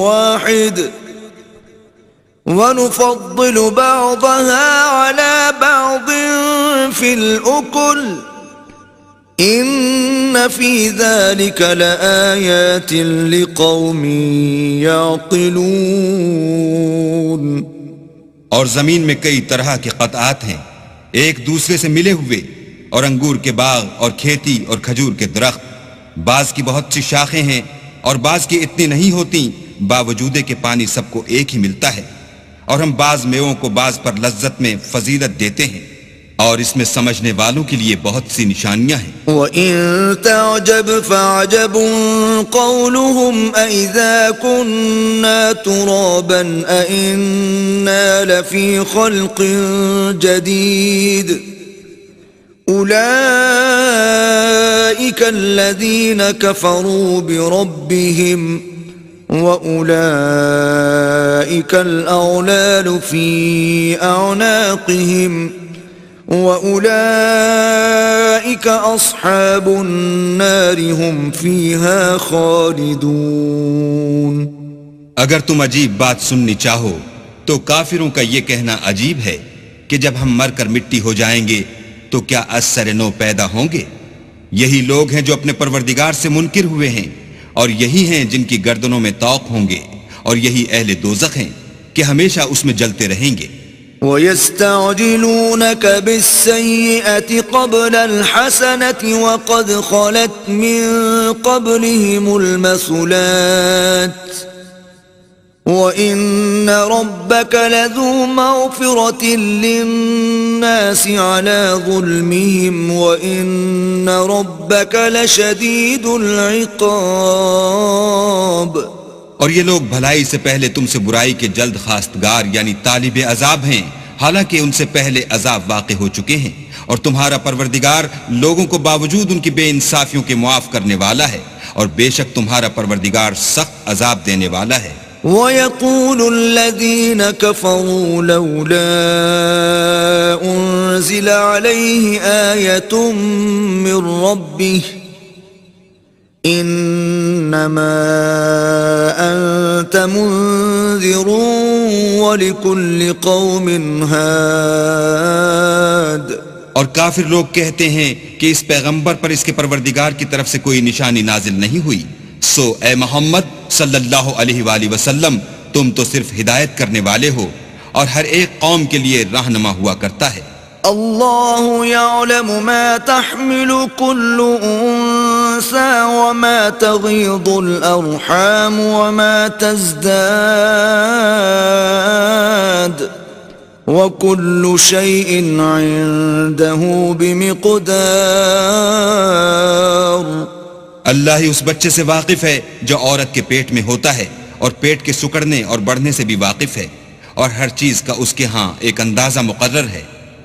وَاحِدٍ وَنُفَضِّلُ بَعْضَهَا عَلَى بَعْضٍ فِي الْأُكُلِ ان فی ذلک لآیات لقوم یعقلون. اور زمین میں کئی طرح کے قطعات ہیں. ایک دوسرے سے ملے ہوئے، اور انگور کے باغ اور کھیتی اور کھجور کے درخت، بعض کی بہت سی شاخیں ہیں اور بعض کی اتنی نہیں ہوتی، باوجود کہ پانی سب کو ایک ہی ملتا ہے، اور ہم بعض میووں کو بعض پر لذت میں فضیلت دیتے ہیں، اور اس میں سمجھنے والوں کے لیے بہت سی نشانیاں ہیں۔ وَإِن تَعْجَبْ فَعَجَبٌ قَوْلُهُمْ أَإِذَا كُنَّا تُرَابًا أَإِنَّا لَفِي خَلْقٍ جَدِيدٍ أُولَئِكَ الَّذِينَ كَفَرُوا بِرَبِّهِمْ وَأُولَئِكَ الْأَغْلَالُ فِي أَعْنَاقِهِمْ وَأُولَئِكَ أَصْحَابُ النَّارِ هُمْ فِيهَا خَالِدُونَ۔ اگر تم عجیب بات سننی چاہو تو کافروں کا یہ کہنا عجیب ہے کہ جب ہم مر کر مٹی ہو جائیں گے تو کیا از سر نو پیدا ہوں گے؟ یہی لوگ ہیں جو اپنے پروردگار سے منکر ہوئے ہیں، اور یہی ہیں جن کی گردنوں میں طوق ہوں گے، اور یہی اہل دوزخ ہیں کہ ہمیشہ اس میں جلتے رہیں گے۔ وَيَسْتَعْجِلُونَكَ بِالسَّيِّئَةِ قَبْلَ الْحَسَنَةِ وَقَدْ خَلَتْ مِن قَبْلِهِمُ الْمَثُلَاتُ وَإِنَّ رَبَّكَ لَذُو مَغْفِرَةٍ لِلنَّاسِ عَلَى ظُلْمِهِمْ وَإِنَّ رَبَّكَ لَشَدِيدُ الْعِقَابِ۔ اور یہ لوگ بھلائی سے پہلے تم سے برائی کے جلد خواستگار یعنی طالب عذاب ہیں، حالانکہ ان سے پہلے عذاب واقع ہو چکے ہیں، اور تمہارا پروردگار لوگوں کو باوجود ان کی بے انصافیوں کے معاف کرنے والا ہے، اور بے شک تمہارا پروردگار سخت عذاب دینے والا ہے۔ وَيَقُولُ الَّذِينَ كَفَرُوا لَوْلَا أُنزِلَ عَلَيْهِ آيَةٌ مِّن رَّبِّهِ إِنَّمَا أَنتَ مُنذِرٌ وَلِكُلِّ قَوْمٍ هَادٍ۔ اور کافر لوگ کہتے ہیں کہ اس پیغمبر پر اس کے پروردگار کی طرف سے کوئی نشانی نازل نہیں ہوئی، سو اے محمد صلی اللہ علیہ وآلہ وسلم تم تو صرف ہدایت کرنے والے ہو، اور ہر ایک قوم کے لیے رہنما ہوا کرتا ہے۔ اللہ یعلم ما تحمل كل انثى وما تغيض الارحام وما تزداد وكل شيء عنده بمقدار۔ اللہ ہی اس بچے سے واقف ہے جو عورت کے پیٹ میں ہوتا ہے، اور پیٹ کے سکڑنے اور بڑھنے سے بھی واقف ہے، اور ہر چیز کا اس کے ہاں ایک اندازہ مقرر ہے۔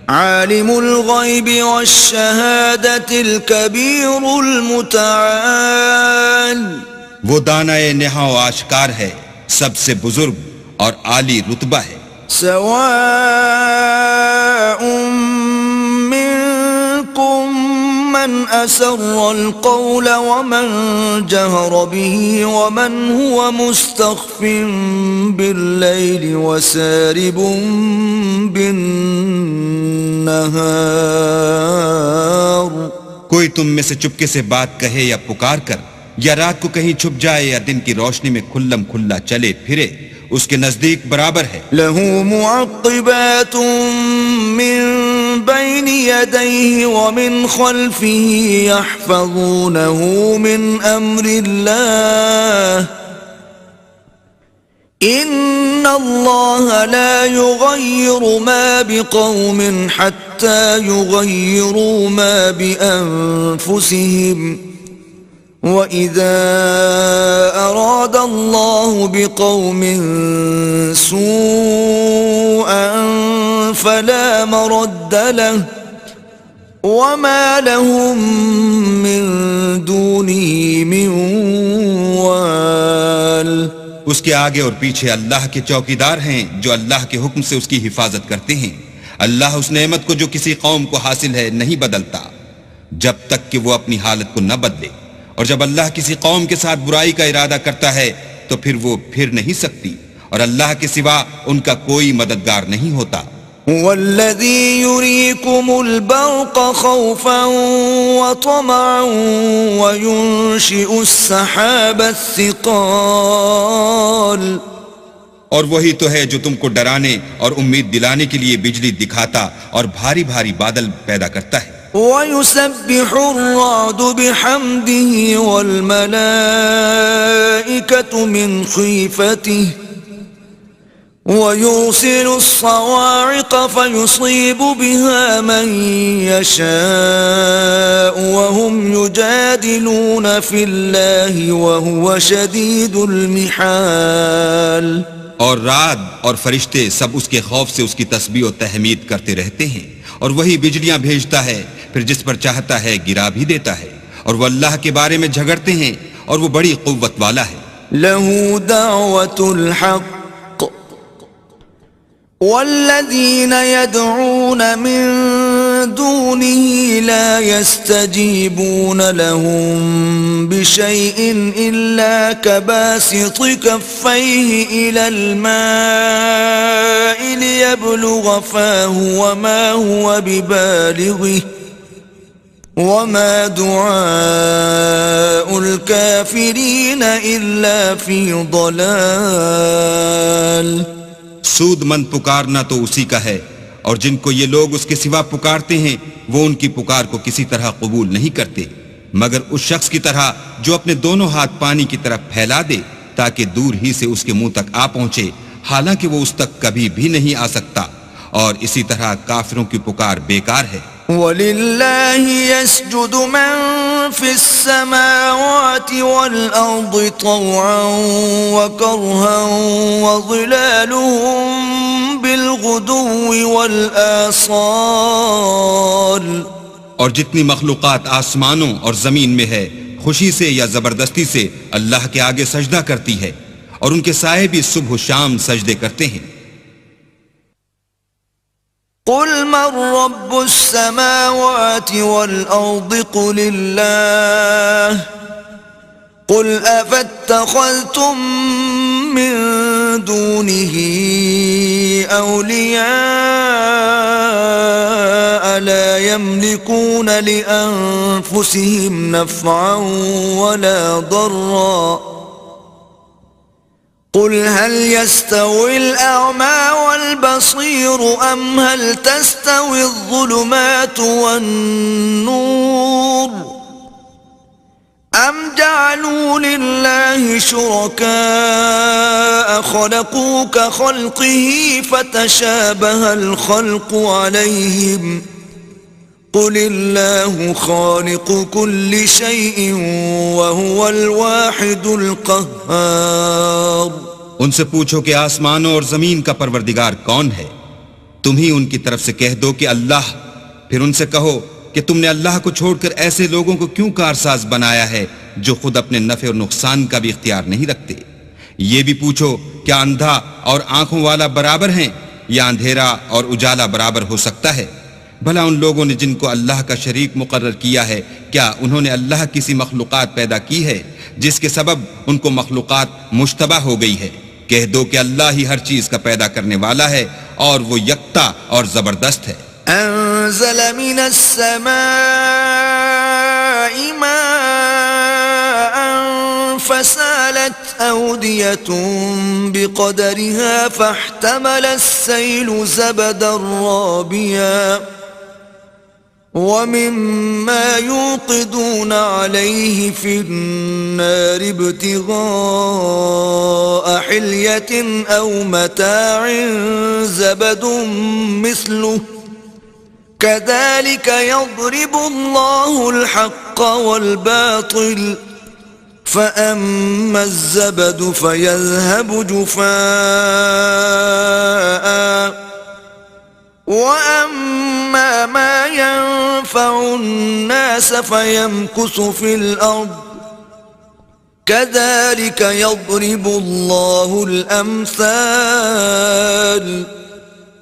عالم الغیب والشہادۃ الکبیر المتعال۔ وہ دانائے نہا و آشکار ہے، سب سے بزرگ اور عالی رتبہ ہے۔ سواء منکم من اسر القول ومن جہر به ومن هو مستخف باللیل وسارب بالنہار۔ کوئی تم میں سے چپکے سے بات کہے یا پکار کر، یا رات کو کہیں چھپ جائے یا دن کی روشنی میں کھلم کھلا چلے پھرے، اس کے نزدیک برابر ہے۔ لَهُ مُعَقِّبَاتٌ مِّن بَيْنِ يَدَيْهِ وَمِنْ خَلْفِهِ يَحْفَظُونَهُ مِنْ أَمْرِ اللَّهِ إِنَّ اللَّهَ لَا يُغَيِّرُ مَا بِقَوْمٍ حَتَّى يُغَيِّرُوا مَا بِأَنفُسِهِمْ وَإِذَا أَرَادَ اللَّهُ بِقَوْمٍ سُوءًا فَلَا مَرَدَّ لَهُ وَمَا لَهُم مِّن دُونِهِ مِن وَالٍ۔ اس کے آگے اور پیچھے اللہ کے چوکیدار ہیں جو اللہ کے حکم سے اس کی حفاظت کرتے ہیں۔ اللہ اس نعمت کو جو کسی قوم کو حاصل ہے نہیں بدلتا جب تک کہ وہ اپنی حالت کو نہ بدلے، اور جب اللہ کسی قوم کے ساتھ برائی کا ارادہ کرتا ہے تو پھر وہ پھر نہیں سکتی، اور اللہ کے سوا ان کا کوئی مددگار نہیں ہوتا۔ والذی یریکم البرق خوفا وطمعا وینشئ السحاب الثقال اور وہی تو ہے جو تم کو ڈرانے اور امید دلانے کے لیے بجلی دکھاتا اور بھاری بھاری بادل پیدا کرتا ہے. وَيُسَبِّحُ الرَّعْدُ بِحَمْدِهِ وَالْمَلَائِكَةُ مِنْ خِيفَتِهِ وَيُرْسِلُ الصَّوَاعِقَ فَيُصِيبُ بِهَا مَنْ يَشَاءُ وَهُمْ يُجَادِلُونَ فِي اللَّهِ وَهُوَ شَدِيدُ الْمِحَالِ. اور رعد اور فرشتے سب اس کے خوف سے اس کی تسبیح و تحمید کرتے رہتے ہیں، اور وہی بجلیاں بھیجتا ہے، پھر جس پر چاہتا ہے گرا بھی دیتا ہے، اور وہ اللہ کے بارے میں جھگڑتے ہیں، اور وہ بڑی قوت والا ہے. لَهُ دَعْوَةُ الْحَقِّ وَالَّذِينَ يَدْعُونَ مِن دُونِهِ لَا يَسْتَجِيبُونَ لَهُم بِشَيْءٍ إِلَّا كَبَاسِطِ كَفَّيْهِ إِلَى الْمَاءِ لِيَبْلُغَ فَاهُ وَمَا هُوَ بِبَالِغِهِ وَمَا دُعَاءُ الْكَافِرِينَ إِلَّا فِي ضَلَالٍ. سود مند پکارنا تو اسی کا ہے، اور جن کو یہ لوگ اس کے سوا پکارتے ہیں وہ ان کی پکار کو کسی طرح قبول نہیں کرتے مگر اس شخص کی طرح جو اپنے دونوں ہاتھ پانی کی طرف پھیلا دے تاکہ دور ہی سے اس کے منہ تک آ پہنچے، حالانکہ وہ اس تک کبھی بھی نہیں آ سکتا، اور اسی طرح کافروں کی پکار بیکار ہے. وَلِلَّهِ يَسْجُدُ مَن فِي السَّمَاوَاتِ وَالْأَرْضِ طَوْعًا وَكَرْهًا وَظِلَالُهُم بِالْغُدُوِّ وَالْآصَالِ. اور جتنی مخلوقات آسمانوں اور زمین میں ہے خوشی سے یا زبردستی سے اللہ کے آگے سجدہ کرتی ہے، اور ان کے سائے بھی صبح و شام سجدے کرتے ہیں. قُلْ مَنْ رَبُّ السَّمَاوَاتِ وَالْأَرْضِ قُلِ اللَّهُ قُلْ أَفَاتَّخَذْتُمْ مِنْ دُونِهِ أَوْلِيَاءَ لَا يَمْلِكُونَ لِأَنفُسِهِمْ نَفْعًا وَلَا ضَرًّا. قُلْ هَلْ يَسْتَوِي الْأَعْمَى وَالْبَصِيرُ أَمْ هَلْ تَسْتَوِي الظُّلُمَاتُ وَالنُّورُ أَمْ جَعَلُوا لِلَّهِ شُرَكَاءَ خَلَقُوا كَخَلْقِهِ فَتَشَابَهَ الْخَلْقُ عَلَيْهِمْ قُلِ اللَّهُ خَالِقُ كُلِّ شَيْءٍ وَهُوَ الْوَاحِدُ الْقَهَّارُ. ان سے پوچھو کہ آسمانوں اور زمین کا پروردگار کون ہے؟ تم ہی ان کی طرف سے کہہ دو کہ اللہ. پھر ان سے کہو کہ تم نے اللہ کو چھوڑ کر ایسے لوگوں کو کیوں کارساز بنایا ہے جو خود اپنے نفع اور نقصان کا بھی اختیار نہیں رکھتے. یہ بھی پوچھو کیا اندھا اور آنکھوں والا برابر ہیں یا اندھیرا اور اجالا برابر ہو سکتا ہے؟ بھلا ان لوگوں نے جن کو اللہ کا شریک مقرر کیا ہے کیا انہوں نے اللہ کسی مخلوقات پیدا کی ہے جس کے سبب ان کو مخلوقات مشتبہ ہو گئی ہے؟ کہہ دو کہ اللہ ہی ہر چیز کا پیدا کرنے والا ہے اور وہ یکتا اور زبردست ہے. أنزل من السماء ماء فسالت أودية بقدرها فاحتمل السيل زبدا رابيا ومما يوقدون عليه في النار ابتغاء حلية أو متاع زبد مثله كذلك يضرب الله الحق والباطل فأما الزبد فيذهب جفاء وأما ما ينفع الناس فيمكث في الأرض كذلك يضرب الله الأمثال.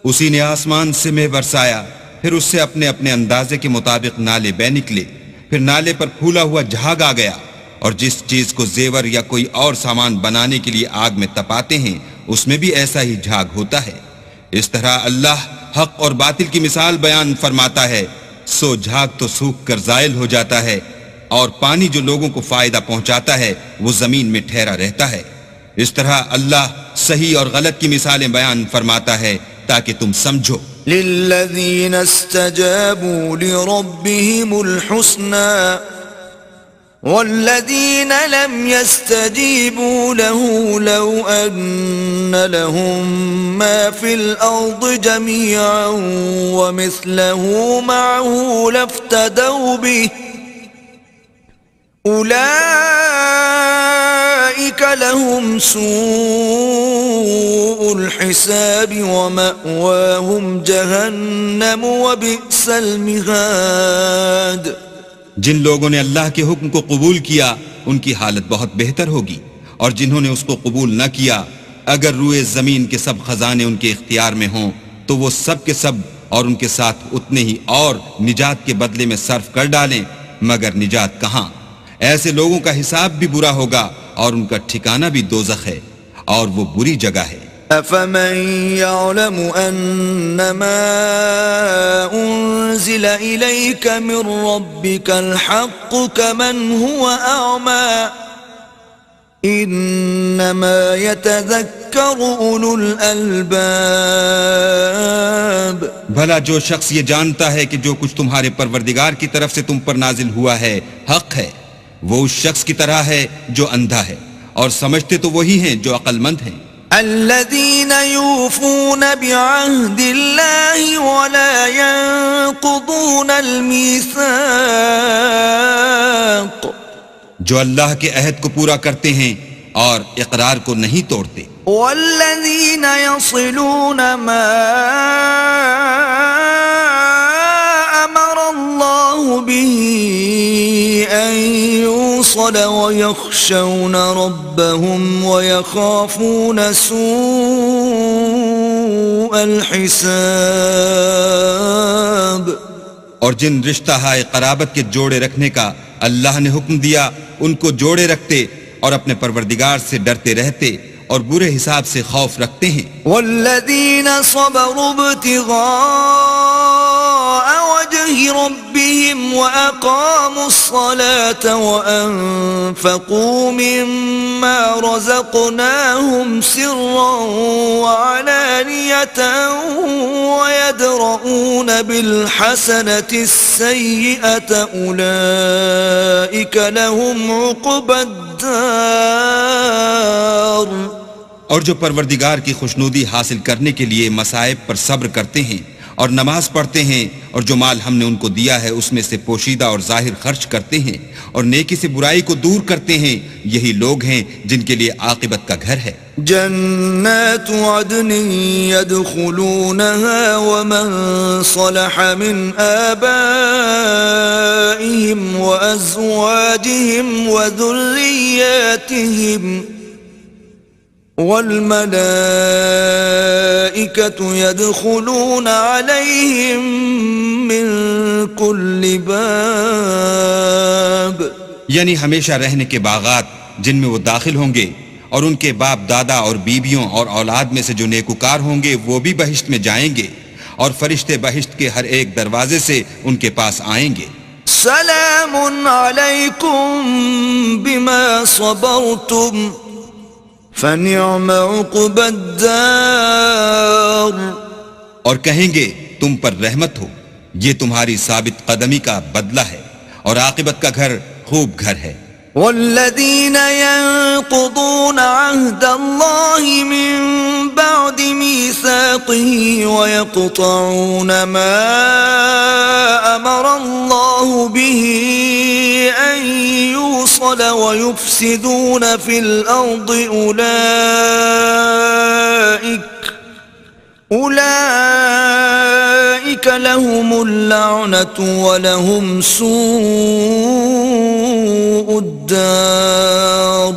اسی نے آسمان سے مے برسایا، پھر اس سے اپنے اپنے اندازے کے مطابق نالے بہ نکلے، پھر نالے پر پھولا ہوا جھاگ آ گیا، اور جس چیز کو زیور یا کوئی اور سامان بنانے کے لیے آگ میں تپاتے ہیں اس میں بھی ایسا ہی جھاگ ہوتا ہے. اس طرح اللہ حق اور باطل کی مثال بیان فرماتا ہے. سو جھاگ تو سوکھ کر زائل ہو جاتا ہے، اور پانی جو لوگوں کو فائدہ پہنچاتا ہے وہ زمین میں ٹھہرا رہتا ہے. اس طرح اللہ صحیح اور غلط کی مثالیں بیان فرماتا ہے تاکہ تم سمجھو. للذین استجابوا لربهم الحسنى والذین لم يستجیبوا له لو ان لهم ما في الأرض جميعا ومثله معه لافتدوا به أولئك لهم سوء الحساب ومأواهم جهنم وبئس المهاد. جن لوگوں نے اللہ کے حکم کو قبول کیا ان کی حالت بہت بہتر ہوگی، اور جنہوں نے اس کو قبول نہ کیا اگر روئے زمین کے سب خزانے ان کے اختیار میں ہوں تو وہ سب کے سب اور ان کے ساتھ اتنے ہی اور نجات کے بدلے میں صرف کر ڈالیں، مگر نجات کہاں. ایسے لوگوں کا حساب بھی برا ہوگا اور ان کا ٹھکانہ بھی دوزخ ہے، اور وہ بری جگہ ہے. أفمن يعلم أنما أنزل إليك من ربك الحق كمن هو أعمى إنما يتذكر أولو الألباب. بھلا جو شخص یہ جانتا ہے کہ جو کچھ تمہارے پروردگار کی طرف سے تم پر نازل ہوا ہے حق ہے، وہ اس شخص کی طرح ہے جو اندھا ہے، اور سمجھتے تو وہی ہیں جو عقل مند ہیں. الذين يوفون بعهد الله ولا ينقضون الميثاق. جو اللہ کے عہد کو پورا کرتے ہیں اور اقرار کو نہیں توڑتے. والذين يصلون ما أمر الله به أن يوصل ويخشون ربهم ويخافون سوء الحساب. اور جن رشتہ ہائے قرابت کے جوڑے رکھنے کا اللہ نے حکم دیا ان کو جوڑے رکھتے اور اپنے پروردگار سے ڈرتے رہتے اور برے حساب سے خوف رکھتے ہیں. والذین صبروا ابتغاء وجه ربهم وأقاموا الصلاة وأنفقوا مما رزقناهم سرا وعلانية ويدرؤون بالحسنة السيئة أولئك لهم عقبى الدار. اور جو پروردگار کی خوشنودی حاصل کرنے کے لیے مصائب پر صبر کرتے ہیں اور نماز پڑھتے ہیں اور جو مال ہم نے ان کو دیا ہے اس میں سے پوشیدہ اور ظاہر خرچ کرتے ہیں اور نیکی سے برائی کو دور کرتے ہیں، یہی لوگ ہیں جن کے لیے عاقبت کا گھر ہے. جنات عدن يدخلونها ومن صلح من آبائهم وأزواجهم وذرياتهم والملائكة يدخلون عليهم من كل باب. یعنی ہمیشہ رہنے کے باغات جن میں وہ داخل ہوں گے، اور ان کے باپ دادا اور بیویوں اور اولاد میں سے جو نیکوکار ہوں گے وہ بھی بہشت میں جائیں گے، اور فرشتے بہشت کے ہر ایک دروازے سے ان کے پاس آئیں گے. سلام علیکم بما صبرتم فنعم عقبى الدار. اور کہیں گے تم پر رحمت ہو، یہ تمہاری ثابت قدمی کا بدلہ ہے، اور عاقبت کا گھر خوب گھر ہے. والذين ينقضون عهد الله من بعد ميثاقه ويقطعون ما أمر الله به أن يوصل ويفسدون في الأرض أولئك لهم اللعنة ولهم سوء الدار.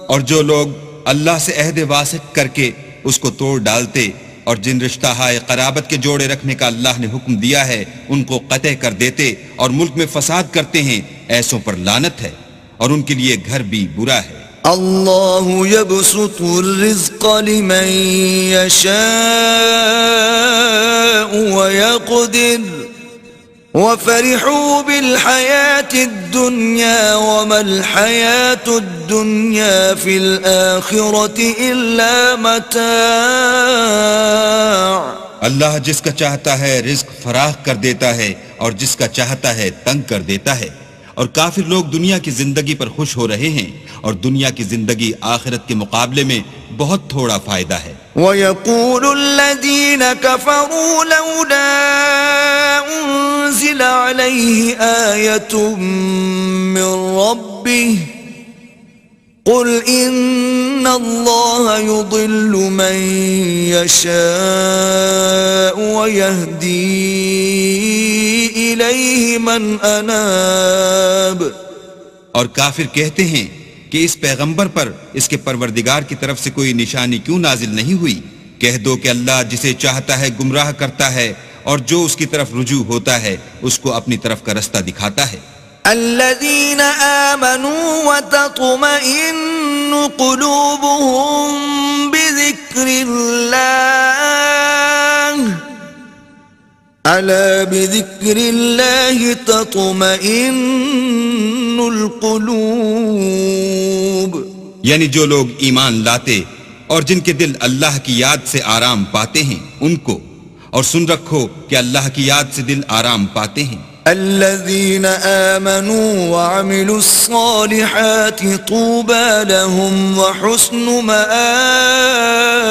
اور جو لوگ اللہ سے عہد واسق کر کے اس کو توڑ ڈالتے اور جن رشتہ ہائے قرابت کے جوڑے رکھنے کا اللہ نے حکم دیا ہے ان کو قطع کر دیتے اور ملک میں فساد کرتے ہیں، ایسوں پر لعنت ہے اور ان کے لیے گھر بھی برا ہے. اللہ یبسط الرزق لمن یشاء ویقدر وفرحوا بالحياة الدنيا وما الحياة الدنيا في الآخرة إلا متاع. اللہ جس کا چاہتا ہے رزق فراخ کر دیتا ہے اور جس کا چاہتا ہے تنگ کر دیتا ہے، اور کافر لوگ دنیا کی زندگی پر خوش ہو رہے ہیں اور دنیا کی زندگی آخرت کے مقابلے میں بہت تھوڑا فائدہ ہے. وَيَقُولُ الَّذِينَ كَفَرُوا لَوْلَا أُنزِلَ عَلَيْهِ آيَةٌ مِّن رَّبِّهِ قُلْ إِنَّ اللَّهَ يُضِلُّ مَن يَشَاءُ وَيَهْدِي إِلَيْهِ مَنْ أَنَابَ. اور کافر کہتے ہیں کہ اس پیغمبر پر اس کے پروردگار کی طرف سے کوئی نشانی کیوں نازل نہیں ہوئی؟ کہہ دو کہ اللہ جسے چاہتا ہے گمراہ کرتا ہے اور جو اس کی طرف رجوع ہوتا ہے اس کو اپنی طرف کا رستہ دکھاتا ہے. الذين آمنوا وتطمئن قلوبهم بذكر الله ألا بذكر الله تطمئن القلوب. یعنی جو لوگ ایمان لاتے اور جن کے دل اللہ کی یاد سے آرام پاتے ہیں ان کو، اور سن رکھو کہ اللہ کی یاد سے دل آرام پاتے ہیں. الذين آمنوا وعملوا الصالحات طوبى لهم وحسن مآب.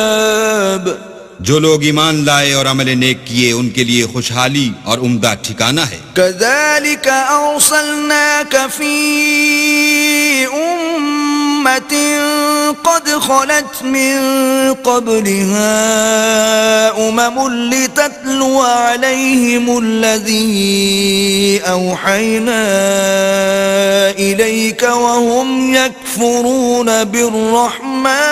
جو لوگ ایمان لائے اور عمل نیک کیے ان کے لیے خوشحالی اور عمدہ ٹھکانہ ہے. كذلك أرسلناك في أمة قد خلت من قبلها أمم لتتلو عليهم الذي أوحينا إليك وهم يكفرون بالرحمن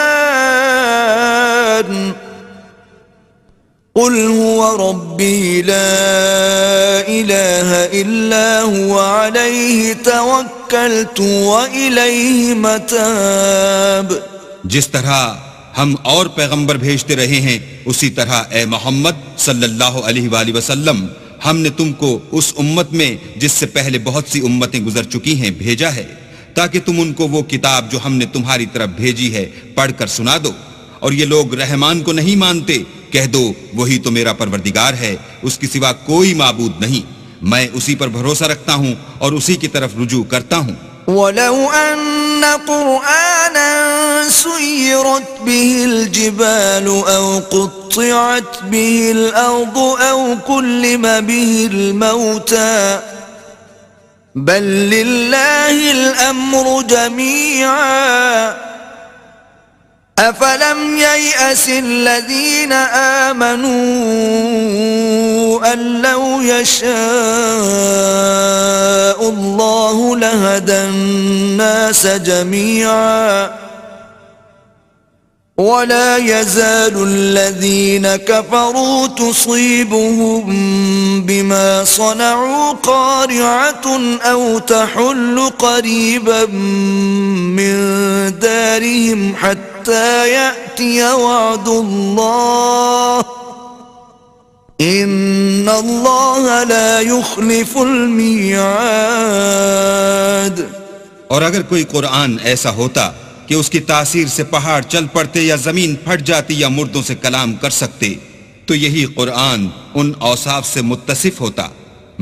قل هو ربي لا إله إلا هو عليه توكلت وإليه متاب. جس طرح ہم اور پیغمبر بھیجتے رہے ہیں اسی طرح اے محمد صلی اللہ علیہ وآلہ وسلم ہم نے تم کو اس امت میں جس سے پہلے بہت سی امتیں گزر چکی ہیں بھیجا ہے تاکہ تم ان کو وہ کتاب جو ہم نے تمہاری طرف بھیجی ہے پڑھ کر سنا دو. اور یہ لوگ رحمان کو نہیں مانتے، کہہ دو وہی تو میرا پروردگار ہے، اس کی سوا کوئی معبود نہیں، میں اسی پر بھروسہ رکھتا ہوں اور اسی کی طرف رجوع کرتا ہوں. وَلَوْ أَنَّ قُرْآنًا سُيِّرَتْ بِهِ الْجِبَالُ أَوْ قُطِّعَتْ بِهِ الْأَرْضُ أَوْ كُلِّمَ بِهِ الْمَوْتَى بَل لِّلَّهِ الْأَمْرُ جَمِيعًا أَفَلَمْ يَيْأَسِ الَّذِينَ آمَنُوا أَن لَّوْ يَشَاءُ اللَّهُ لَهَدَى النَّاسَ جَمِيعًا وَلَا يَزَالُ الَّذِينَ كَفَرُوا تُصِيبُهُم بِمَا صَنَعُوا قَارِعَةٌ أَوْ تَحُلُّ قَرِيبًا مِّن دَارِهِمْ حَتَّى يَأْتِيَ وَعْدُ اللَّهِ إِنَّ اللَّهَ لَا يُخْلِفُ الْمِيعَادَ. اور اگر کوئی قرآن ایسا ہوتا کہ اس کی تاثیر سے پہاڑ چل پڑتے یا زمین پھٹ جاتی یا مردوں سے کلام کر سکتے تو یہی قرآن ان اوصاف سے متصف ہوتا،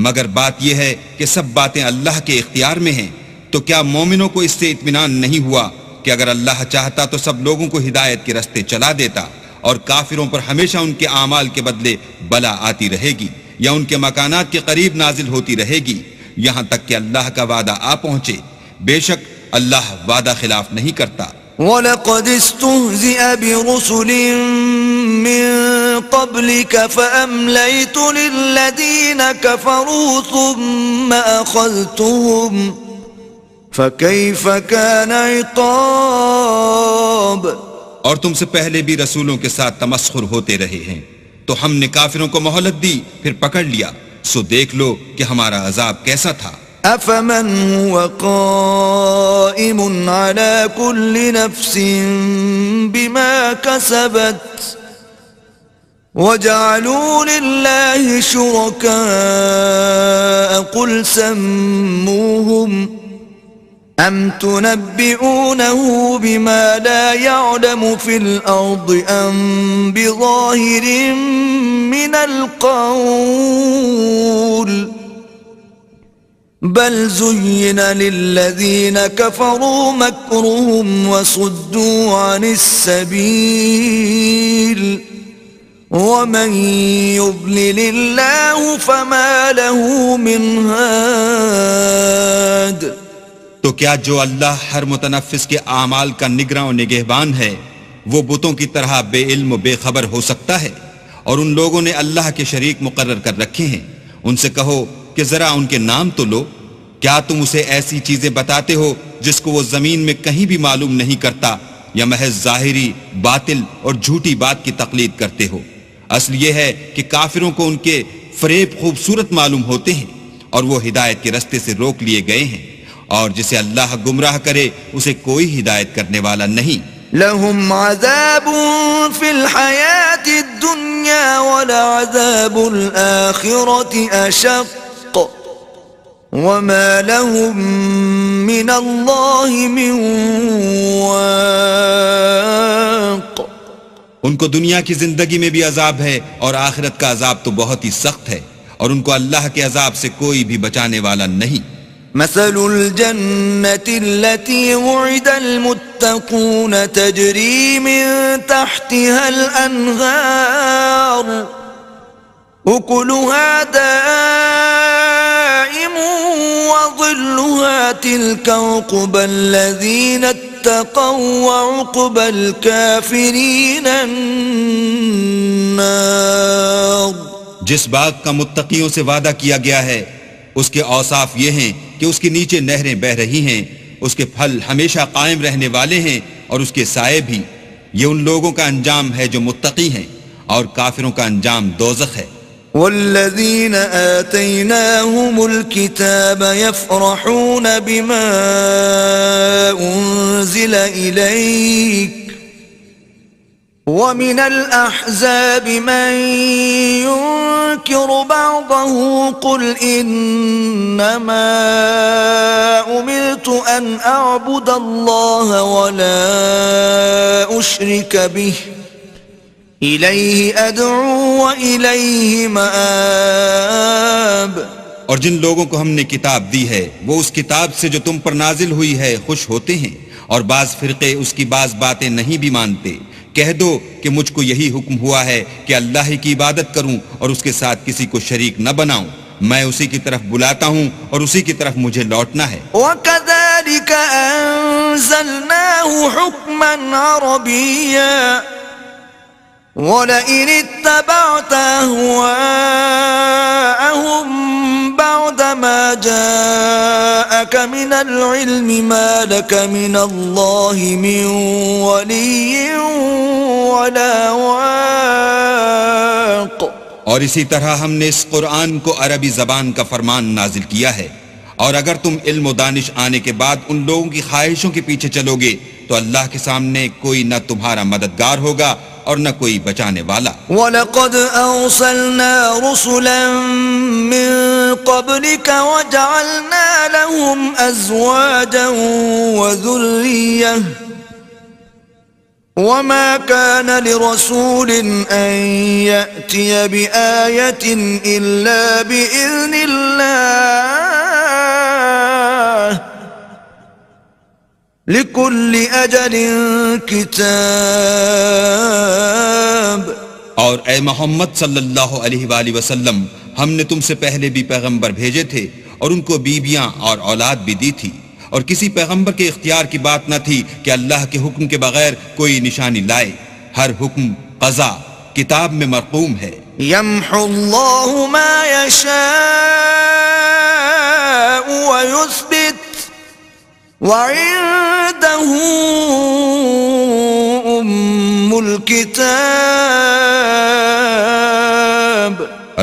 مگر بات یہ ہے کہ سب باتیں اللہ کے اختیار میں ہیں. تو کیا مومنوں کو اس سے اطمینان نہیں ہوا کہ اگر اللہ چاہتا تو سب لوگوں کو ہدایت کے رستے چلا دیتا، اور کافروں پر ہمیشہ ان کے اعمال کے بدلے بلا آتی رہے گی یا ان کے مکانات کے قریب نازل ہوتی رہے گی یہاں تک کہ اللہ کا وعدہ آ پہنچے. بے شک اللہ وعدہ خلاف نہیں کرتا. وَلَقَدِ اسْتُهْزِئَ بِرُسُلٍ مِّن قَبْلِكَ فَأَمْلَيْتُ لِلَّذِينَ كَفَرُوا ثُمَّ أَخَذْتُهُمْ فَكَيْفَ كَانَ عِقَابِ. اور تم سے پہلے بھی رسولوں کے ساتھ تمسخر ہوتے رہے ہیں تو ہم نے کافروں کو مہلت دی پھر پکڑ لیا، سو دیکھ لو کہ ہمارا عذاب کیسا تھا. أَفَمَنْ هُوَ قَائِمٌ عَلَى كُلِّ نَفْسٍ بِمَا كَسَبَتْ وَجَعَلُوا لِلَّهِ شُرَكَاءَ قُلْ سَمُّوهُمْ أَمْ تُنَبِّئُونَهُ بِمَا لَا يَعْلَمُ فِي الْأَرْضِ أَمْ بِظَاهِرٍ مِّنَ الْقَوْلِ بَلْ زُيِّنَ لِلَّذِينَ كَفَرُوا مَكْرُهُمْ وَصُدُّوا عَنِ السَّبِيلِ وَمَن يُضْلِلِ اللَّهُ فَمَا لَهُ مِنْ هَادٍ۔ تو کیا جو اللہ ہر متنفس کے اعمال کا نگراں و نگہبان ہے وہ بتوں کی طرح بے علم و بے خبر ہو سکتا ہے؟ اور ان لوگوں نے اللہ کے شریک مقرر کر رکھے ہیں، ان سے کہو کہ ذرا ان کے نام تو لو۔ کیا تم اسے ایسی چیزیں بتاتے ہو جس کو وہ زمین میں کہیں بھی معلوم نہیں کرتا، یا محض ظاہری باطل اور جھوٹی بات کی تقلید کرتے ہو؟ اصل یہ ہے کہ کافروں کو ان کے فریب خوبصورت معلوم ہوتے ہیں اور وہ ہدایت کے رستے سے روک لیے گئے ہیں، اور جسے اللہ گمراہ کرے اسے کوئی ہدایت کرنے والا نہیں۔ لهم عذاب في الحياة الدنيا ولعذاب الآخرة أشق وما لهم من الله من واق۔ ان کو دنیا کی زندگی میں بھی عذاب ہے اور آخرت کا عذاب تو بہت ہی سخت ہے، اور ان کو اللہ کے عذاب سے کوئی بھی بچانے والا نہیں۔ مثل الجنة التي وعد المتقون تجري من تحتها الأنهار أكلها دائم وظلها تلك عقبى الذين اتقوا وعقبى الكافرين النار۔ جس باغ کا متقیوں سے وعدہ کیا گیا ہے اس کے اوصاف یہ ہیں کہ اس کے نیچے نہریں بہ رہی ہیں، اس کے پھل ہمیشہ قائم رہنے والے ہیں اور اس کے سائے بھی۔ یہ ان لوگوں کا انجام ہے جو متقی ہیں، اور کافروں کا انجام دوزخ ہے۔ والذين آتيناهم الكتاب يفرحون بما أنزل إليك ومن الأحزاب من ينكر بعضه قل إنما أمرت أن أعبد الله ولا أشرك به إليه أدعو وإليه مآب۔ اور جن لوگوں کو ہم نے کتاب دی ہے وہ اس کتاب سے جو تم پر نازل ہوئی ہے خوش ہوتے ہیں، اور بعض فرقے اس کی بعض باتیں نہیں بھی مانتے۔ کہہ دو کہ مجھ کو یہی حکم ہوا ہے کہ اللہ ہی کی عبادت کروں اور اس کے ساتھ کسی کو شریک نہ بناؤں، میں اسی کی طرف بلاتا ہوں اور اسی کی طرف مجھے لوٹنا ہے۔ وَكَذَلِكَ أَنزَلْنَاهُ حُكْمًا عَرَبِيًّا وَلَئِنِ اتَّبَعْتَ أَهْوَاءَهُمْ بَعْدَ مَا جَاءَكَ مِنَ الْعِلْمِ مَا لَكَ مِنَ اللَّهِ مِنْ وَلِيٍّ وَلَا وَاقٍ۔ اور اسی طرح ہم نے اس قرآن کو عربی زبان کا فرمان نازل کیا ہے، اور اگر تم علم و دانش آنے کے بعد ان لوگوں کی خواہشوں کے پیچھے چلو گے تو اللہ کے سامنے کوئی نہ تمہارا مددگار ہوگا اور نہ کوئی بچانے والا۔ وَلَقَدْ أَرْسَلْنَا رُسُلًا مِّن قَبْلِكَ وَجَعَلْنَا لَهُمْ أَزْوَاجًا وَذُرِّيَّةً وَمَا كَانَ لِرَسُولٍ أَن يَأْتِيَ بِآيَةٍ إِلَّا بِإِذْنِ اللَّهِ لِكُلِّ أَجَلٍ كِتَابٌ۔ اور اے محمد صلی اللہ علیہ وآلہ وسلم، ہم نے تم سے پہلے بھی پیغمبر بھیجے تھے اور ان کو بیویاں اور اولاد بھی دی تھی، اور کسی پیغمبر کے اختیار کی بات نہ تھی کہ اللہ کے حکم کے بغیر کوئی نشانی لائے۔ ہر حکم قضا کتاب میں مرقوم ہے۔ يَمْحُو اللَّهُ مَا يَشَاءُ وَيُثْبِتُ وَعِندَهُ أُمُّ الْكِتَابِ۔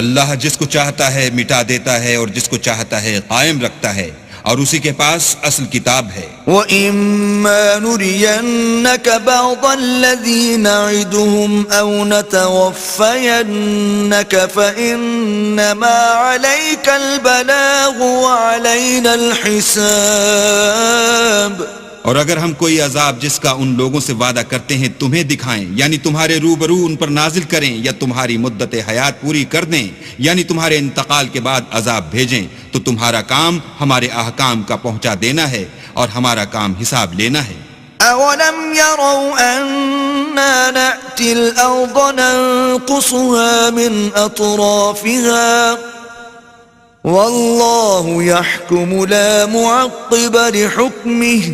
اللہ جس کو چاہتا ہے مٹا دیتا ہے اور جس کو چاہتا ہے قائم رکھتا ہے، اور اسی کے پاس اصل کتاب ہے. وَإِمَّا نُرِيَنَّكَ بَعْضَ الَّذِي نَعِدُهُمْ أَوْ نَتَوَفَّيَنَّكَ فَإِنَّمَا عَلَيْكَ الْبَلَاغُ وَعَلَيْنَا الْحِسَابُ. اور اگر ہم کوئی عذاب جس کا ان لوگوں سے وعدہ کرتے ہیں تمہیں دکھائیں، یعنی تمہارے روبرو ان پر نازل کریں، یا تمہاری مدت حیات پوری کر دیں، یعنی تمہارے انتقال کے بعد عذاب بھیجیں، تو تمہارا کام ہمارے احکام کا پہنچا دینا ہے اور ہمارا کام حساب لینا ہے. أَوَلَمْ يَرَوْا أَنَّا نَأْتِي الْأَرْضَ نَنقُصُهَا مِنْ أَطْرَافِهَا وَاللَّهُ يَحْكُمُ لَا مُعَقِّبَ لِحُكْمِهِ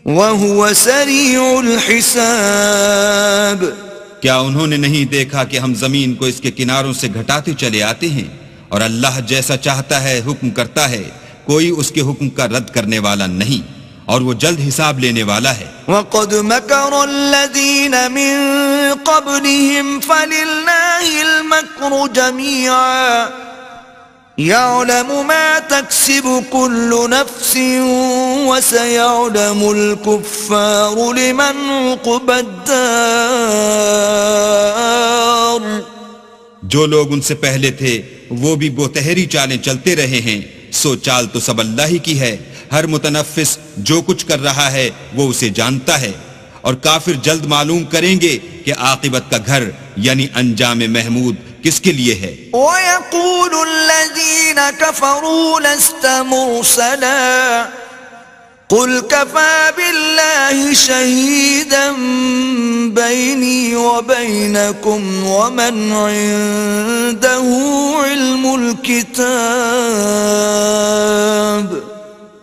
وَهُوَ سَرِيعُ الْحِسَابِ. کیا انہوں نے نہیں دیکھا کہ ہم زمین کو اس کے کناروں سے گھٹاتے چلے آتے ہیں، اور اللہ جیسا چاہتا ہے حکم کرتا ہے، کوئی اس کے حکم کا رد کرنے والا نہیں، اور وہ جلد حساب لینے والا ہے. وَقَدْ مَكَرَ الَّذِينَ مِن قَبْلِهِمْ فَلِلَّهِ الْمَكْرُ جَمِيعًا يَعْلَمُ مَا تَكْسِبُ كُلُّ نَفْسٍ وَسَيَعْلَمُ الْكُفَّارُ لِمَنْ عُقْبَى الدَّارِ. جو لوگ ان سے پہلے تھے وہ بھی بہتری چالیں چلتے رہے ہیں، سو چال تو سب اللہ ہی کی ہے. ہر متنفس جو کچھ کر رہا ہے وہ اسے جانتا ہے، اور کافر جلد معلوم کریں گے کہ عاقبت کا گھر یعنی انجام محمود کس کے لیے ہے. وَيَقُولُ الَّذِينَ كَفَرُوا لَسْتَ مُرْسَلًا قُلْ كَفَى بِاللَّهِ شَهِيدًا بَيْنِي وَبَيْنَكُمْ وَمَنْ عِندَهُ عِلْمُ الْكِتَابِ.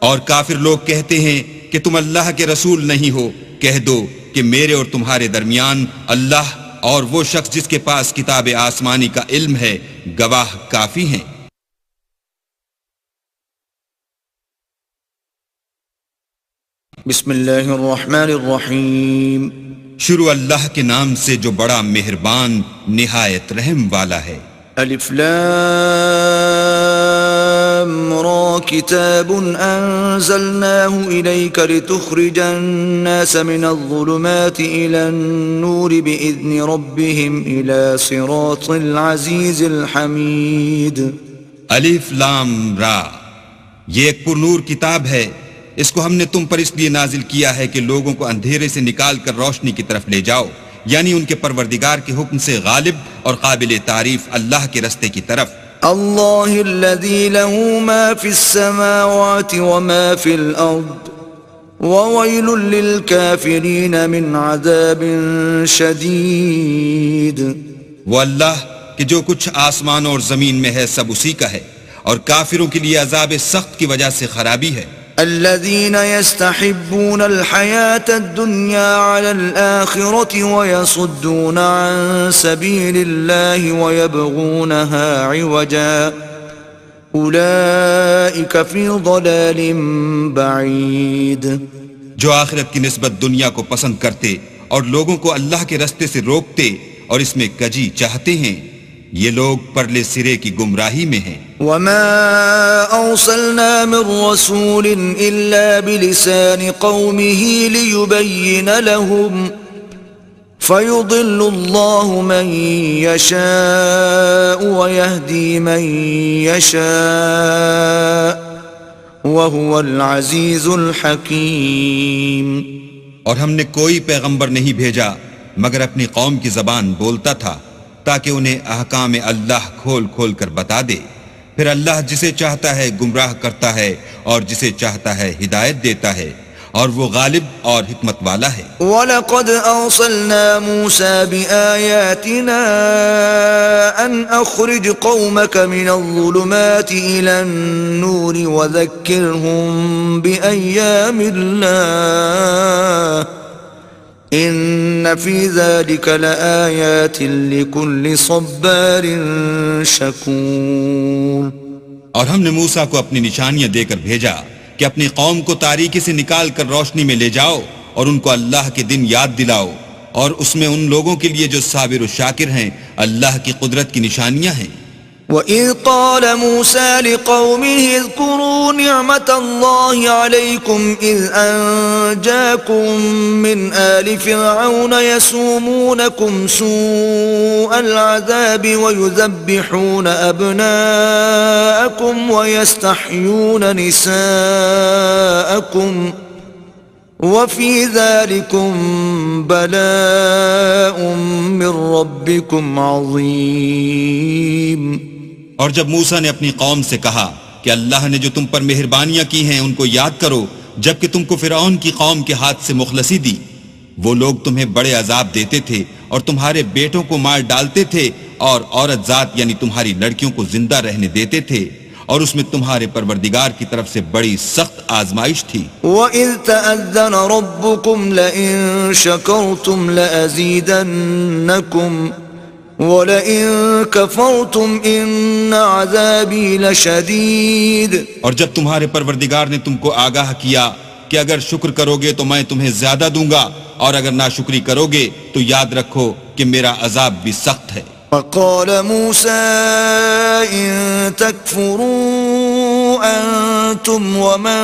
اور کافر لوگ کہتے ہیں کہ تم اللہ کے رسول نہیں ہو. کہہ دو کہ میرے اور تمہارے درمیان اللہ اور وہ شخص جس کے پاس کتاب آسمانی کا علم ہے گواہ کافی ہیں. بسم اللہ الرحمن الرحیم. شروع اللہ کے نام سے جو بڑا مہربان نہایت رحم والا ہے. الف لام را کتاب انزلناه الیک لتخرج الناس من الظلمات الى النور باذن ربهم الى صراط العزیز الحمید. الف لام را، یہ ایک پرنور کتاب ہے، اس کو ہم نے تم پر اس لیے نازل کیا ہے کہ لوگوں کو اندھیرے سے نکال کر روشنی کی طرف لے جاؤ، یعنی ان کے پروردگار کے حکم سے غالب اور قابل تعریف اللہ کے رستے کی طرف. اللہ الذی له ما فی السماوات وما فی الارض وویل للکافرین من عذاب شدید. وہ اللہ کہ جو کچھ آسمان اور زمین میں ہے سب اسی کا ہے، اور کافروں کے لیے عذاب سخت کی وجہ سے خرابی ہے. الذين يستحبون الحياة الدنيا على الآخرة ويصدون عن سبيل الله ويبغونها عوجا أولئك في ضلال بعيد. جو آخرت کی نسبت دنیا کو پسند کرتے اور لوگوں کو اللہ کے رستے سے روکتے اور اس میں کجی چاہتے ہیں، یہ لوگ پرلے سرے کی گمراہی میں ہیں. وما أرسلنا من رسول إلا بلسان قومه ليبين لهم فيضل الله من يشاء ويهدي من يشاء وهو العزيز الحكيم. اور ہم نے کوئی پیغمبر نہیں بھیجا مگر اپنی قوم کی زبان بولتا تھا تاکہ انہیں احکام اللہ کھول کھول کر بتا دے. پھر اللہ جسے چاہتا ہے گمراہ کرتا ہے اور جسے چاہتا ہے ہدایت دیتا ہے، اور وہ غالب اور حکمت والا ہے. وَلَقَدْ أَرْسَلْنَا مُوسَى بِآيَاتِنَا أَنْ أَخْرِجْ قَوْمَكَ مِنَ الظُّلُمَاتِ إِلَى النُّورِ وَذَكِّرْهُمْ بِأَيَّامِ اللَّهِ إِنَّ فِي ذَلِكَ لَآيَاتٍ لِكُلِّ صَبَّارٍ شَكُورٍ. اور ہم نے موسیٰ کو اپنی نشانیاں دے کر بھیجا کہ اپنی قوم کو تاریکی سے نکال کر روشنی میں لے جاؤ اور ان کو اللہ کے دن یاد دلاؤ، اور اس میں ان لوگوں کے لیے جو صابر و شاکر ہیں اللہ کی قدرت کی نشانیاں ہیں. وَإِذْ قَالَ مُوسَى لِقَوْمِهِ اذْكُرُوا نِعْمَةَ اللَّهِ عَلَيْكُمْ إِذْ أَنْجَاكُمْ مِنْ آلِ فِرْعَوْنَ يَسُومُونَكُمْ سُوءَ الْعَذَابِ وَيُذَبِّحُونَ أَبْنَاءَكُمْ وَيَسْتَحْيُونَ نِسَاءَكُمْ وَفِي ذَلِكُمْ بَلَاءٌ مِّن رَّبِّكُمْ عَظِيمٌ۔ اور جب موسیٰ نے اپنی قوم سے کہا کہ اللہ نے جو تم پر مہربانیاں کی ہیں ان کو یاد کرو جبکہ تم کو فرعون کی قوم کے ہاتھ سے مخلصی دی، وہ لوگ تمہیں بڑے عذاب دیتے تھے اور تمہارے بیٹوں کو مار ڈالتے تھے اور عورت ذات یعنی تمہاری لڑکیوں کو زندہ رہنے دیتے تھے، اور اس میں تمہارے پروردگار کی طرف سے بڑی سخت آزمائش تھی۔ وَإِذْ تَأَذَّنَ رَبُّكُمْ لَئِن شَكَرْتُمْ لَأَزِيدَنَّكُمْ وَلَئِن كَفَرْتُمْ إِنَّ عَذَابِي لَشَدِيدٌ۔ اور جب تمہارے پروردگار نے تم کو آگاہ کیا کہ اگر شکر کرو گے تو میں تمہیں زیادہ دوں گا، اور اگر ناشکری کرو گے تو یاد رکھو کہ میرا عذاب بھی سخت ہے۔ وَقَالَ مُوسَىٰ إِن تَكْفُرُوا أَنتُمْ وَمَن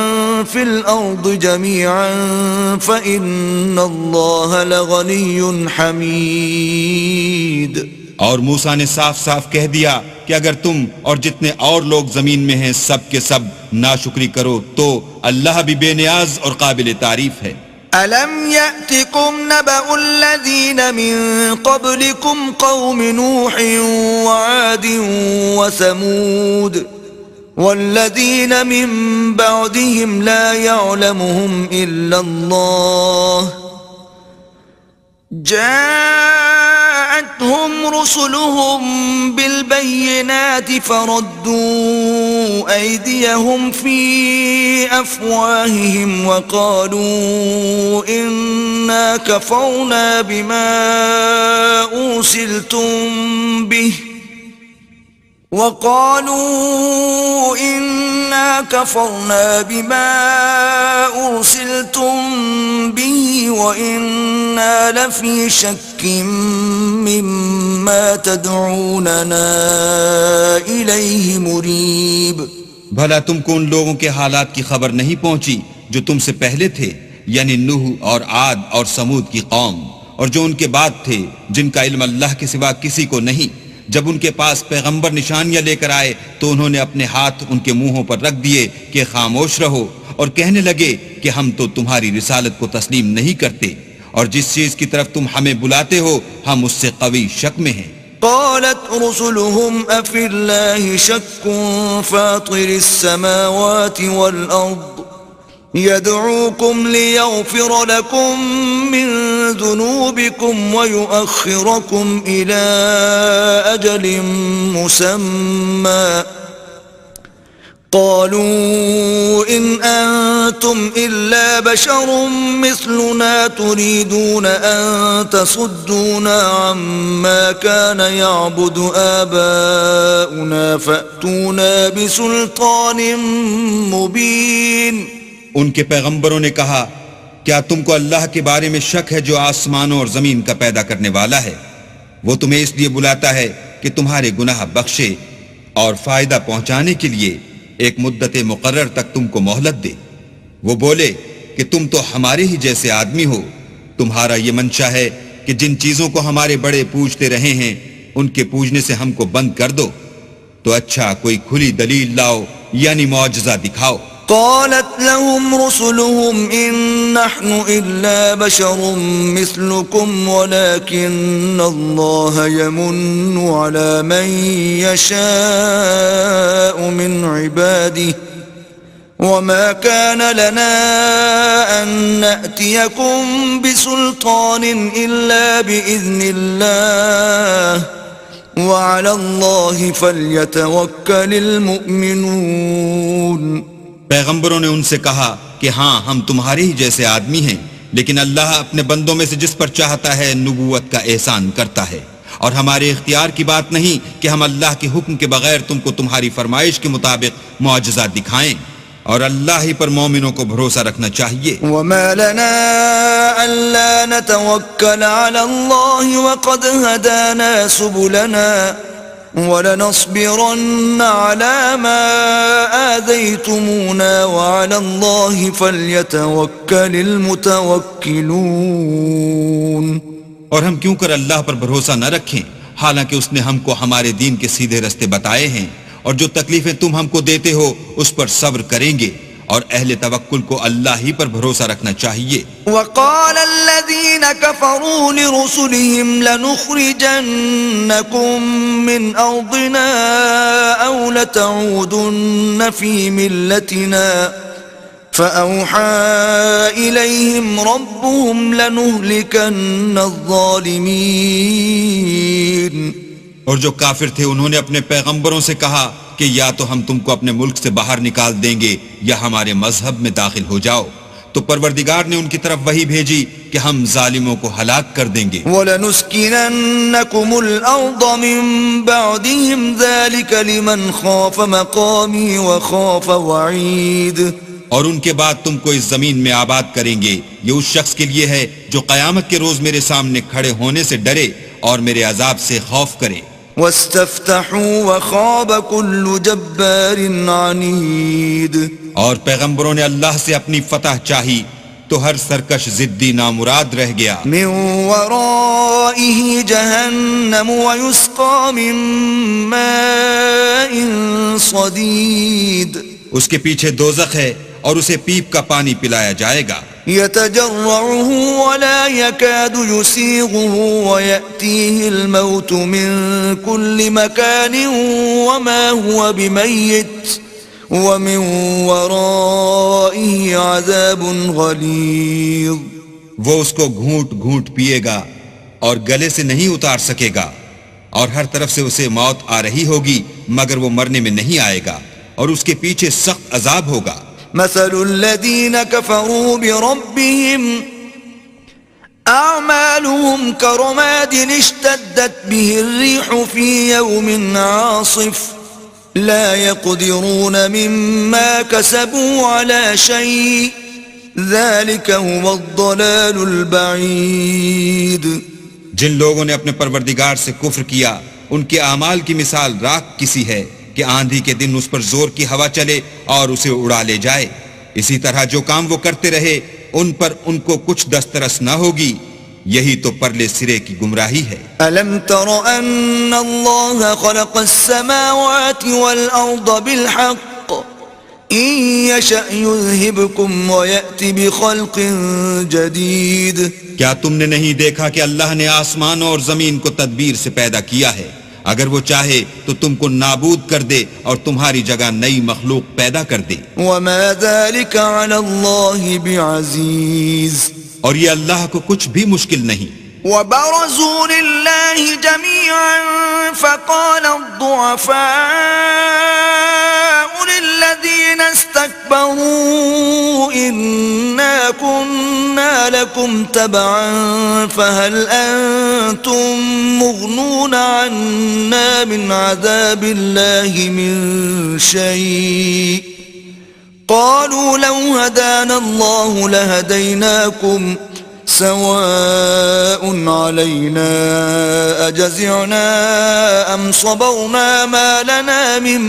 فِي الْأَرْضِ جَمِيعًا فَإِنَّ اللَّهَ لَغَنِيٌّ حَمِيدٌ۔ اور موسیٰ نے صاف صاف کہہ دیا کہ اگر تم اور جتنے اور لوگ زمین میں ہیں سب کے سب ناشکری کرو تو اللہ بھی بے نیاز اور قابل تعریف ہے۔ أَلَمْ يَأْتِكُمْ نَبَأُ الَّذِينَ مِن قَبْلِكُمْ قَوْمِ نُوحٍ وَعَادٍ وَثَمُودَ وَالَّذِينَ مِن بَعْدِهِمْ لَا يَعْلَمُهُمْ إِلَّا اللَّهُ جاءتهم رسلهم بالبينات فردوا أيديهم في أفواههم وقالوا إنا كفرنا بما أرسلتم به وَإِنَّا لَفِي شَكٍّ مِّمَّا تَدْعُونَنَا إِلَيْهِ مُرِيبٍ۔ بھلا تم کو ان لوگوں کے حالات کی خبر نہیں پہنچی جو تم سے پہلے تھے، یعنی نوح اور عاد اور سمود کی قوم، اور جو ان کے بعد تھے جن کا علم اللہ کے سوا کسی کو نہیں۔ جب ان کے پاس پیغمبر نشانیاں لے کر آئے تو انہوں نے اپنے ہاتھ ان کے منہوں پر رکھ دیے کہ خاموش رہو، اور کہنے لگے کہ ہم تو تمہاری رسالت کو تسلیم نہیں کرتے، اور جس چیز کی طرف تم ہمیں بلاتے ہو ہم اس سے قوی شک میں ہیں۔ قالت رسلهم أفي الله شك فاطر السماوات والأرض يدعوكم ليغفر لكم من ذنوبكم ويؤخركم إلى أجل مسمى قالوا إن أنتم إلا بشر مثلنا تريدون أن تصدونا عما كان يعبد آباؤنا فأتونا بسلطان مبين۔ ان کے پیغمبروں نے کہا کیا تم کو اللہ کے بارے میں شک ہے جو آسمانوں اور زمین کا پیدا کرنے والا ہے؟ وہ تمہیں اس لیے بلاتا ہے کہ تمہارے گناہ بخشے اور فائدہ پہنچانے کے لیے ایک مدت مقرر تک تم کو مہلت دے۔ وہ بولے کہ تم تو ہمارے ہی جیسے آدمی ہو، تمہارا یہ منشا ہے کہ جن چیزوں کو ہمارے بڑے پوجتے رہے ہیں ان کے پوجنے سے ہم کو بند کر دو، تو اچھا کوئی کھلی دلیل لاؤ یعنی معجزہ دکھاؤ۔ قالت لهم رسلهم إن نحن إلا بشر مثلكم ولكن الله يمن على من يشاء من عباده وما كان لنا أن نأتيكم بسلطان إلا بإذن الله وعلى الله فليتوكل المؤمنون۔ پیغمبروں نے ان سے کہا کہ ہاں ہم تمہارے ہی جیسے آدمی ہیں، لیکن اللہ اپنے بندوں میں سے جس پر چاہتا ہے نبوت کا احسان کرتا ہے، اور ہمارے اختیار کی بات نہیں کہ ہم اللہ کے حکم کے بغیر تم کو تمہاری فرمائش کے مطابق معجزات دکھائیں، اور اللہ ہی پر مومنوں کو بھروسہ رکھنا چاہیے۔ وما لنا ألا نتوكل على الله وقد هدانا سبلنا وَلَنَصْبِرَنَّ عَلَى مَا آذَيْتُمُونَا وَعَلَى اللَّهِ فَلْيَتَوَكَّلِ الْمُتَوَكِّلُونَ. اور ہم کیوں کر اللہ پر بھروسہ نہ رکھیں حالانکہ اس نے ہم کو ہمارے دین کے سیدھے رستے بتائے ہیں، اور جو تکلیفیں تم ہم کو دیتے ہو اس پر صبر کریں گے، اور اہل توکل کو اللہ ہی پر بھروسہ رکھنا چاہیے. وَقَالَ الَّذِينَ كَفَرُوا لِرُسُلِهِمْ لَنُخْرِجَنَّكُمْ مِنْ أَرْضِنَا أَوْ لَتَعُودُنَّ فِي مِلَّتِنَا فَأَوْحَى إِلَيْهِمْ رَبُّهُمْ لَنُهْلِكَنَّ الظَّالِمِينَ. اور جو کافر تھے انہوں نے اپنے پیغمبروں سے کہا کہ یا تو ہم تم کو اپنے ملک سے باہر نکال دیں گے یا ہمارے مذہب میں داخل ہو جاؤ. تو پروردگار نے ان کی طرف وحی بھیجی کہ ہم ظالموں کو ہلاک کر دیں گے. وَلَنُسْكِنَنَّكُمُ الْأَرْضَ مِنْ بَعْدِهِمْ ذَلِكَ لِمَنْ خَافَ مَقَامِي وَخَافَ وَعِيدِ. اور ان کے بعد تم کو اس زمین میں آباد کریں گے، یہ اس شخص کے لیے ہے جو قیامت کے روز میرے سامنے کھڑے ہونے سے ڈرے اور میرے عذاب سے خوف کرے. وَاسْتَفْتَحُوا وَخَابَ كُلُّ جَبَّارٍ عَنِيدٍ. اور پیغمبروں نے اللہ سے اپنی فتح چاہی تو ہر سرکش ضدی نامراد رہ گیا. مِنْ وَرَائِهِ جَهَنَّمُ وَيُسْقَى مِنْ مَاءٍ صَدِيدٍ. اس کے پیچھے دوزخ ہے اور اسے پیپ کا پانی پلایا جائے گا. يتجرعه ولا يكاد يسيغه ويأتيه الموت من كل مكان وما هو بميت ومن ورائه عذاب غليظ. وہ اس کو گھونٹ گھونٹ پیے گا اور گلے سے نہیں اتار سکے گا، اور ہر طرف سے اسے موت آ رہی ہوگی مگر وہ مرنے میں نہیں آئے گا، اور اس کے پیچھے سخت عذاب ہوگا. مثل الذين كفروا بربهم أعمالهم كرماد اشتدت به الريح في يوم عاصف لا يقدرون مما كسبوا على شيء ذلك هو الضلال البعيد. جن لوگوں نے اپنے پروردگار سے کفر کیا ان کے اعمال کی مثال راکھ کسی ہے کہ آندھی کے دن اس پر زور کی ہوا چلے اور اسے اڑا لے جائے. اسی طرح جو کام وہ کرتے رہے ان پر ان کو کچھ دسترس نہ ہوگی. یہی تو پرلے سرے کی گمراہی ہے. أَلَمْ تَرَ أَنَّ اللَّهَ خَلَقَ السَّمَاوَاتِ وَالْأَرْضَ بِالْحَقِّ إِن يَشَأْ يُذْهِبْكُمْ وَيَأْتِ بِخَلْقٍ جَدِيدٍ. کیا تم نے نہیں دیکھا کہ اللہ نے آسمان اور زمین کو تدبیر سے پیدا کیا ہے؟ اگر وہ چاہے تو تم کو نابود کر دے اور تمہاری جگہ نئی مخلوق پیدا کر دے. وَمَا ذَلِكَ عَلَى اللَّهِ بِعَزِيزٍ. اور یہ اللہ کو کچھ بھی مشکل نہیں. وَبَرَزُوا لِلَّهِ جَمِيعًا فَقَالَ الضُّعَفَاءُ لِلَّذِينَ اسْتَكْبَرُوا إِنَّا كُنَّا لَكُمْ تَبَعًا فَهَلْ أَنْتُمْ مُغْنُونَ عَنَّا مِنْ عَذَابِ اللَّهِ مِنْ شَيْءٍ قَالُوا لَوْ هَدَانَا اللَّهُ لَهَدَيْنَاكُمْ سواء علينا أجزعنا أم صبرنا ما لنا من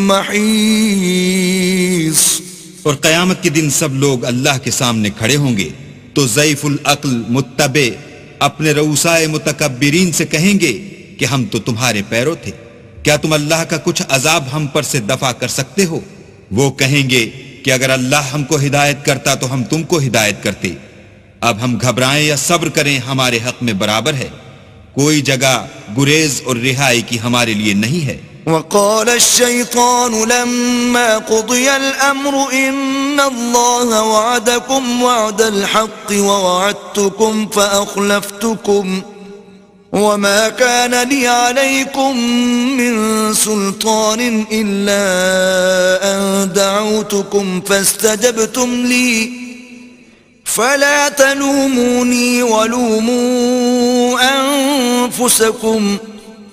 محيص. اور قیامت کے دن سب لوگ اللہ کے سامنے کھڑے ہوں گے تو ضعیف العقل متبع اپنے رؤسائے متکبرین سے کہیں گے کہ ہم تو تمہارے پیرو تھے، کیا تم اللہ کا کچھ عذاب ہم پر سے دفع کر سکتے ہو؟ وہ کہیں گے کہ اگر اللہ ہم کو ہدایت کرتا تو ہم تم کو ہدایت کرتے. اب ہم گھبرائیں یا صبر کریں ہمارے حق میں برابر ہے. کوئی جگہ گریز اور رہائی کی ہمارے لیے نہیں ہے. وقال الشيطان لما قضي الأمر إن الله وعدكم وعد الحق ووعدتكم فأخلفتكم وما كان لي عليكم من سلطان إلا أن دعوتكم فاستجبتم لي فلا تلوموني ولوموا أنفسكم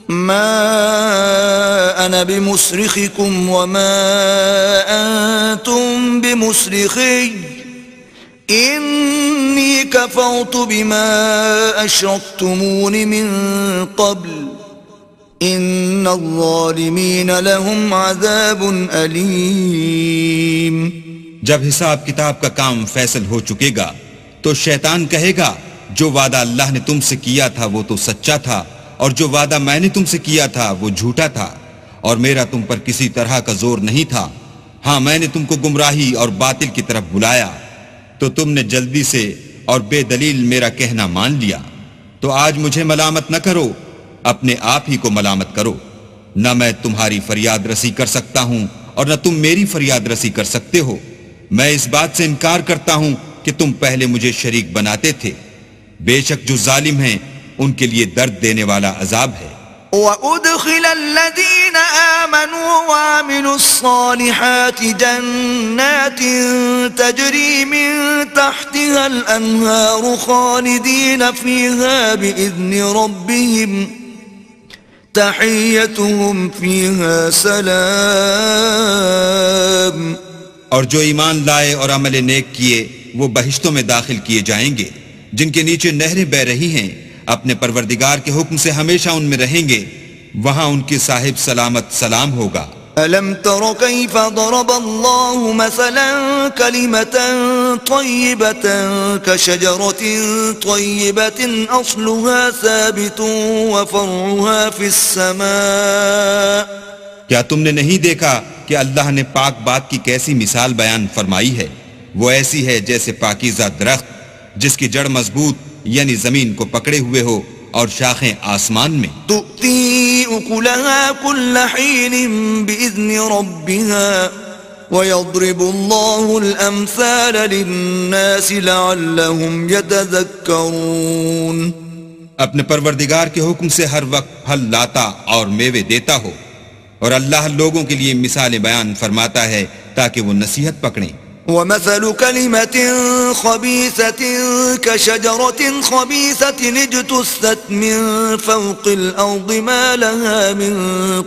ما أنا بمصرخكم وما أنتم بمصرخي إني كفرت بما أشركتمون من قبل إن الظالمين لهم عذاب أليم. جب حساب کتاب کا کام فیصل ہو چکے گا تو شیطان کہے گا جو وعدہ اللہ نے تم سے کیا تھا وہ تو سچا تھا اور جو وعدہ میں نے تم سے کیا تھا وہ جھوٹا تھا اور میرا تم پر کسی طرح کا زور نہیں تھا. ہاں میں نے تم کو گمراہی اور باطل کی طرف بلایا تو تم نے جلدی سے اور بے دلیل میرا کہنا مان لیا. تو آج مجھے ملامت نہ کرو، اپنے آپ ہی کو ملامت کرو. نہ میں تمہاری فریاد رسی کر سکتا ہوں اور نہ تم میری فریاد رسی کر سکتے ہو. میں اس بات سے انکار کرتا ہوں کہ تم پہلے مجھے شریک بناتے تھے. بے شک جو ظالم ہیں ان کے لیے درد دینے والا عذاب ہے. وَأُدْخِلَ الَّذِينَ آمَنُوا وَعَمِلُوا الصَّالِحَاتِ جَنَّاتٍ تَجْرِي مِن تَحْتِهَا الْأَنْهَارُ خَالِدِينَ فِيهَا بِإِذْنِ رَبِّهِمْ تَحِيَّتُهُمْ فِيهَا سَلَامٌ. اور جو ایمان لائے اور عمل نیک کیے وہ بہشتوں میں داخل کیے جائیں گے جن کے نیچے نہریں بہ رہی ہیں. اپنے پروردگار کے حکم سے ہمیشہ ان میں رہیں گے. وہاں ان کی صاحب سلامت سلام ہوگا. أَلَمْ تَرَ كَيْفَ ضَرَبَ اللَّهُ مَثَلًا كَلِمَةً طَيِّبَةً كَشَجَرَةٍ طَيِّبَةٍ أَصْلُهَا ثَابِتٌ وَفَرْعُهَا فِي السَّمَاءِ. کیا تم نے نہیں دیکھا کہ اللہ نے پاک بات کی کیسی مثال بیان فرمائی ہے؟ وہ ایسی ہے جیسے پاکیزہ درخت جس کی جڑ مضبوط یعنی زمین کو پکڑے ہوئے ہو اور شاخیں آسمان میں. تؤتی اکلها كل حين بإذن ربها ويضرب الله الأمثال للناس لعلهم يتذكرون. اپنے پروردگار کے حکم سے ہر وقت پھل لاتا اور میوے دیتا ہو اور اللہ لوگوں کے لیے مثالیں بیان فرماتا ہے تاکہ وہ نصیحت پکڑیں. ومثل كلمة خبيثة كشجرة خبيثة اجتثت من فوق الأرض ما لها من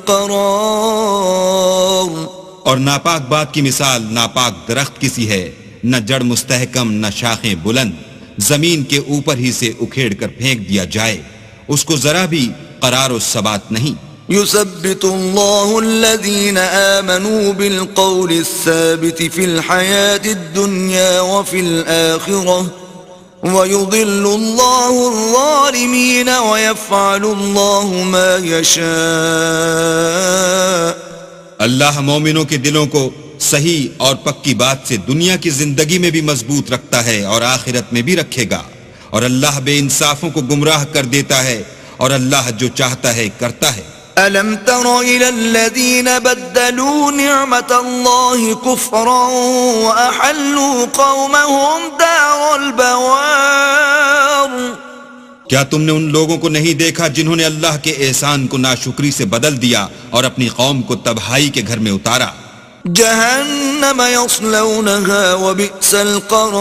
قرار. اور ناپاک بات کی مثال ناپاک درخت کسی ہے، نہ جڑ مستحکم نہ شاخیں بلند، زمین کے اوپر ہی سے اکھیڑ کر پھینک دیا جائے، اس کو ذرا بھی قرار و ثبات نہیں. يثبت الله الذين آمنوا بالقول الثابت في الحياة الدنيا وفي الآخرة ويضل الله الظالمين ويفعل الله ما يشاء. اللہ مومنوں کے دلوں کو صحیح اور پکی بات سے دنیا کی زندگی میں بھی مضبوط رکھتا ہے اور آخرت میں بھی رکھے گا، اور اللہ بے انصافوں کو گمراہ کر دیتا ہے اور اللہ جو چاہتا ہے کرتا ہے. أَلَمْ تَرَ إِلَى الَّذِينَ بَدَّلُوا نِعْمَةَ اللَّهِ كُفْرًا وَأَحَلُّوا قَوْمَهُمْ دَارَ الْبَوَارِ. کیا تم نے ان لوگوں کو نہیں دیکھا جنہوں نے اللہ کے احسان کو ناشکری سے بدل دیا اور اپنی قوم کو تباہی کے گھر میں اتارا؟ جہنم یصلونها وبئس القرار.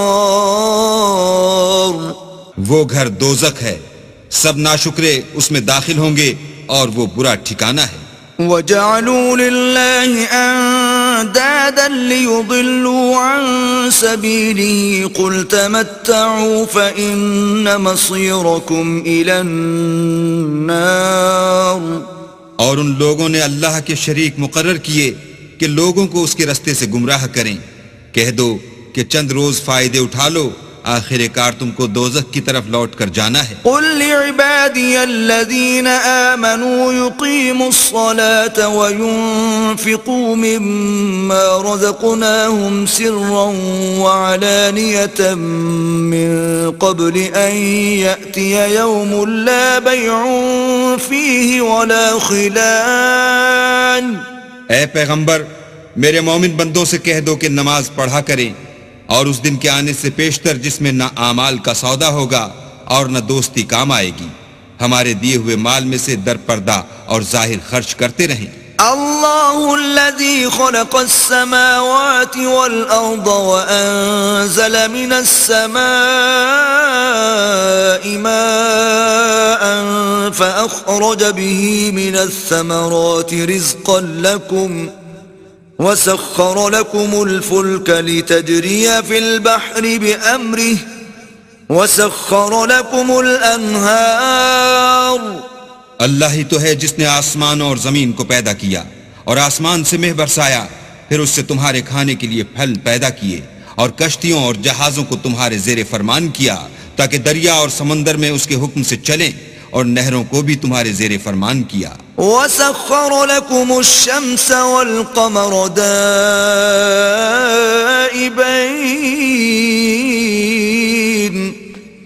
وہ گھر دوزخ ہے، سب ناشکرے اس میں داخل ہوں گے اور وہ برا ٹھکانہ ہے. وَجَعَلُوا لِلَّهِ أَنْدَادًا لِيُضِلُّوا عَنْ سَبِيلِهِ قُلْ تَمَتَّعُوا فَإِنَّ مَصِيرَكُمْ إِلَى النَّارِ. اور ان لوگوں نے اللہ کے شریک مقرر کیے کہ لوگوں کو اس کے رستے سے گمراہ کریں. کہہ دو کہ چند روز فائدے اٹھا لو، آخر کار تم کو دوزخ کی طرف لوٹ کر جانا ہے. قل لعبادي الذين آمنوا يقيموا الصلاة وينفقوا مما رزقناهم سرا وعلانية من قبل أن يأتي يوم لا بيع فيه ولا خلال. اے پیغمبر، میرے مومن بندوں سے کہہ دو کہ نماز پڑھا کریں اور اس دن کے آنے سے پیشتر جس میں نہ اعمال کا سودا ہوگا اور نہ دوستی کام آئے گی. ہمارے دیے ہوئے مال میں سے در پردہ اور ظاہر خرچ کرتے رہیں. اللہ الذي خلق السماوات والأرض وأنزل من السماء ماء فأخرج به من الثمرات رزقا لكم وسخر لكم الفلك لتجري في البحر بأمره وسخر لكم الأنهار اللہ ہی تو ہے جس نے آسمان اور زمین کو پیدا کیا اور آسمان سے مہ برسایا، پھر اس سے تمہارے کھانے کے لیے پھل پیدا کیے اور کشتیوں اور جہازوں کو تمہارے زیر فرمان کیا تاکہ دریا اور سمندر میں اس کے حکم سے چلیں، اور نہروں کو بھی تمہارے زیر فرمان کیا۔ وَسَخَّرَ لَكُمُ الشَّمْسَ وَالْقَمَرَ دَائِبَيْنِ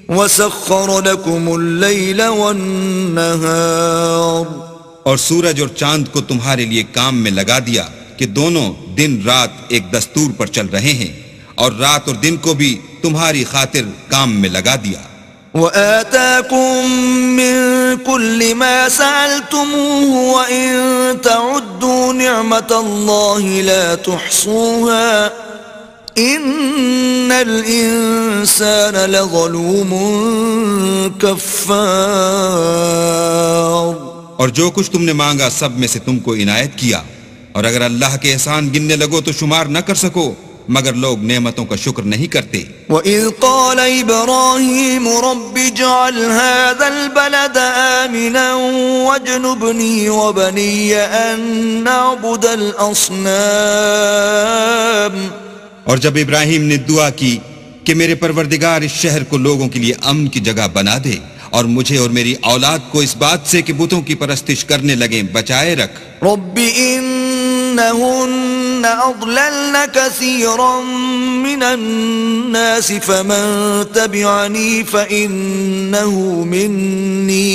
وَسَخَّرَ لَكُمُ اللَّيْلَ وَالنَّهَارَ، اور سورج اور چاند کو تمہارے لیے کام میں لگا دیا کہ دونوں دن رات ایک دستور پر چل رہے ہیں، اور رات اور دن کو بھی تمہاری خاطر کام میں لگا دیا۔ وَآتَاكُم مِّن كُلِّ مَا سَأَلْتُمُوهُ وَإِن تَعُدُّوا نِعْمَةَ اللَّهِ لَا تُحْصُوهَا إِنَّ الْإِنسَانَ لَظَلُومٌ كَفَّارٌ۔ اور جو کچھ تم نے مانگا سب میں سے تم کو عنایت کیا، اور اگر اللہ کے احسان گننے لگو تو شمار نہ کر سکو، مگر لوگ نعمتوں کا شکر نہیں کرتے۔ وَإِذْ قَالَ إِبْرَاهِيمُ رَبِّ اجْعَلْ هَذَا الْبَلَدَ آمِنًا وَاجْنُبْنِي وَبَنِيَّ أَن نَّعْبُدَ الْأَصْنَامَ۔ اور جب ابراہیم نے دعا کی کہ میرے پروردگار اس شہر کو لوگوں کے لیے امن کی جگہ بنا دے، اور مجھے اور میری اولاد کو اس بات سے کہ بتوں کی پرستش کرنے لگیں بچائے رکھ۔ رَبِّ إِنَّهُنَّ أَضْلَلْنَ كَثِيرًا مِّنَ النَّاسِ فَمَن تَبِعَنِي فَإِنَّهُ مِنِّي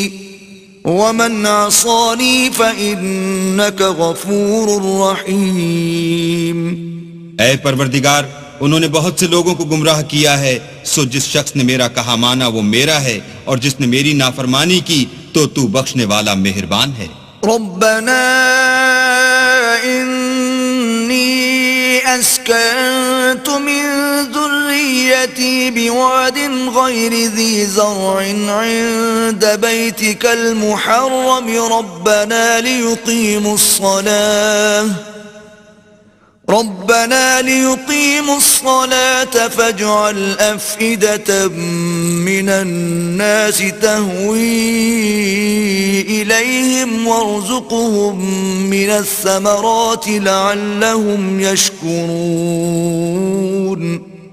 وَمَنْ عَصَانِي فَإِنَّكَ غَفُورٌ رَّحِيمٌ۔ اے پروردگار، انہوں نے بہت سے لوگوں کو گمراہ کیا ہے، سو جس شخص نے میرا کہا مانا وہ میرا ہے، اور جس نے میری نافرمانی کی تو بخشنے والا مہربان ہے۔ ربنا إني أسكنت من ذريتي بواد غير ذي زرع عند بيتك المحرم ربنا ليقيموا الصلاة فاجعل أفئدة من الناس تهوي إليهم وارزقهم من الثمرات لعلهم يشكرون۔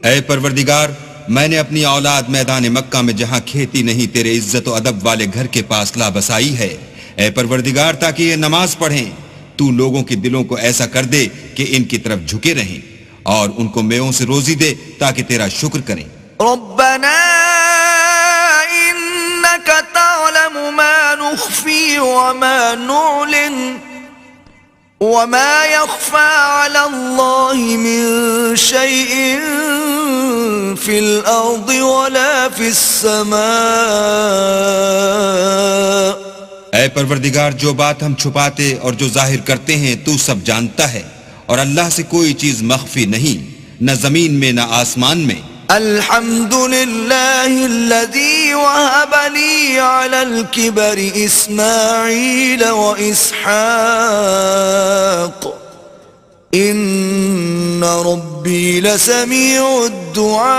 اے پروردگار، میں نے اپنی اولاد میدان مکہ میں جہاں کھیتی نہیں تیرے عزت و ادب والے گھر کے پاس لا بسائی ہے، اے پروردگار تاکہ یہ نماز پڑھیں، تو لوگوں کے دلوں کو ایسا کر دے کہ ان کی طرف جھکے رہیں، اور ان کو میووں سے روزی دے تاکہ تیرا شکر کریں۔ ربنا انك تعلم ما نخفي وما نعلن وما يخفى على الله من شيء في الارض ولا في السماء۔ اے پروردگار، جو بات ہم چھپاتے اور جو ظاہر کرتے ہیں تو سب جانتا ہے، اور اللہ سے کوئی چیز مخفی نہیں، نہ زمین میں نہ آسمان میں۔ الحمد لله الذي وهب لي على الكبر إسماعيل وإسحاق إن ربي لسميع الدعاء۔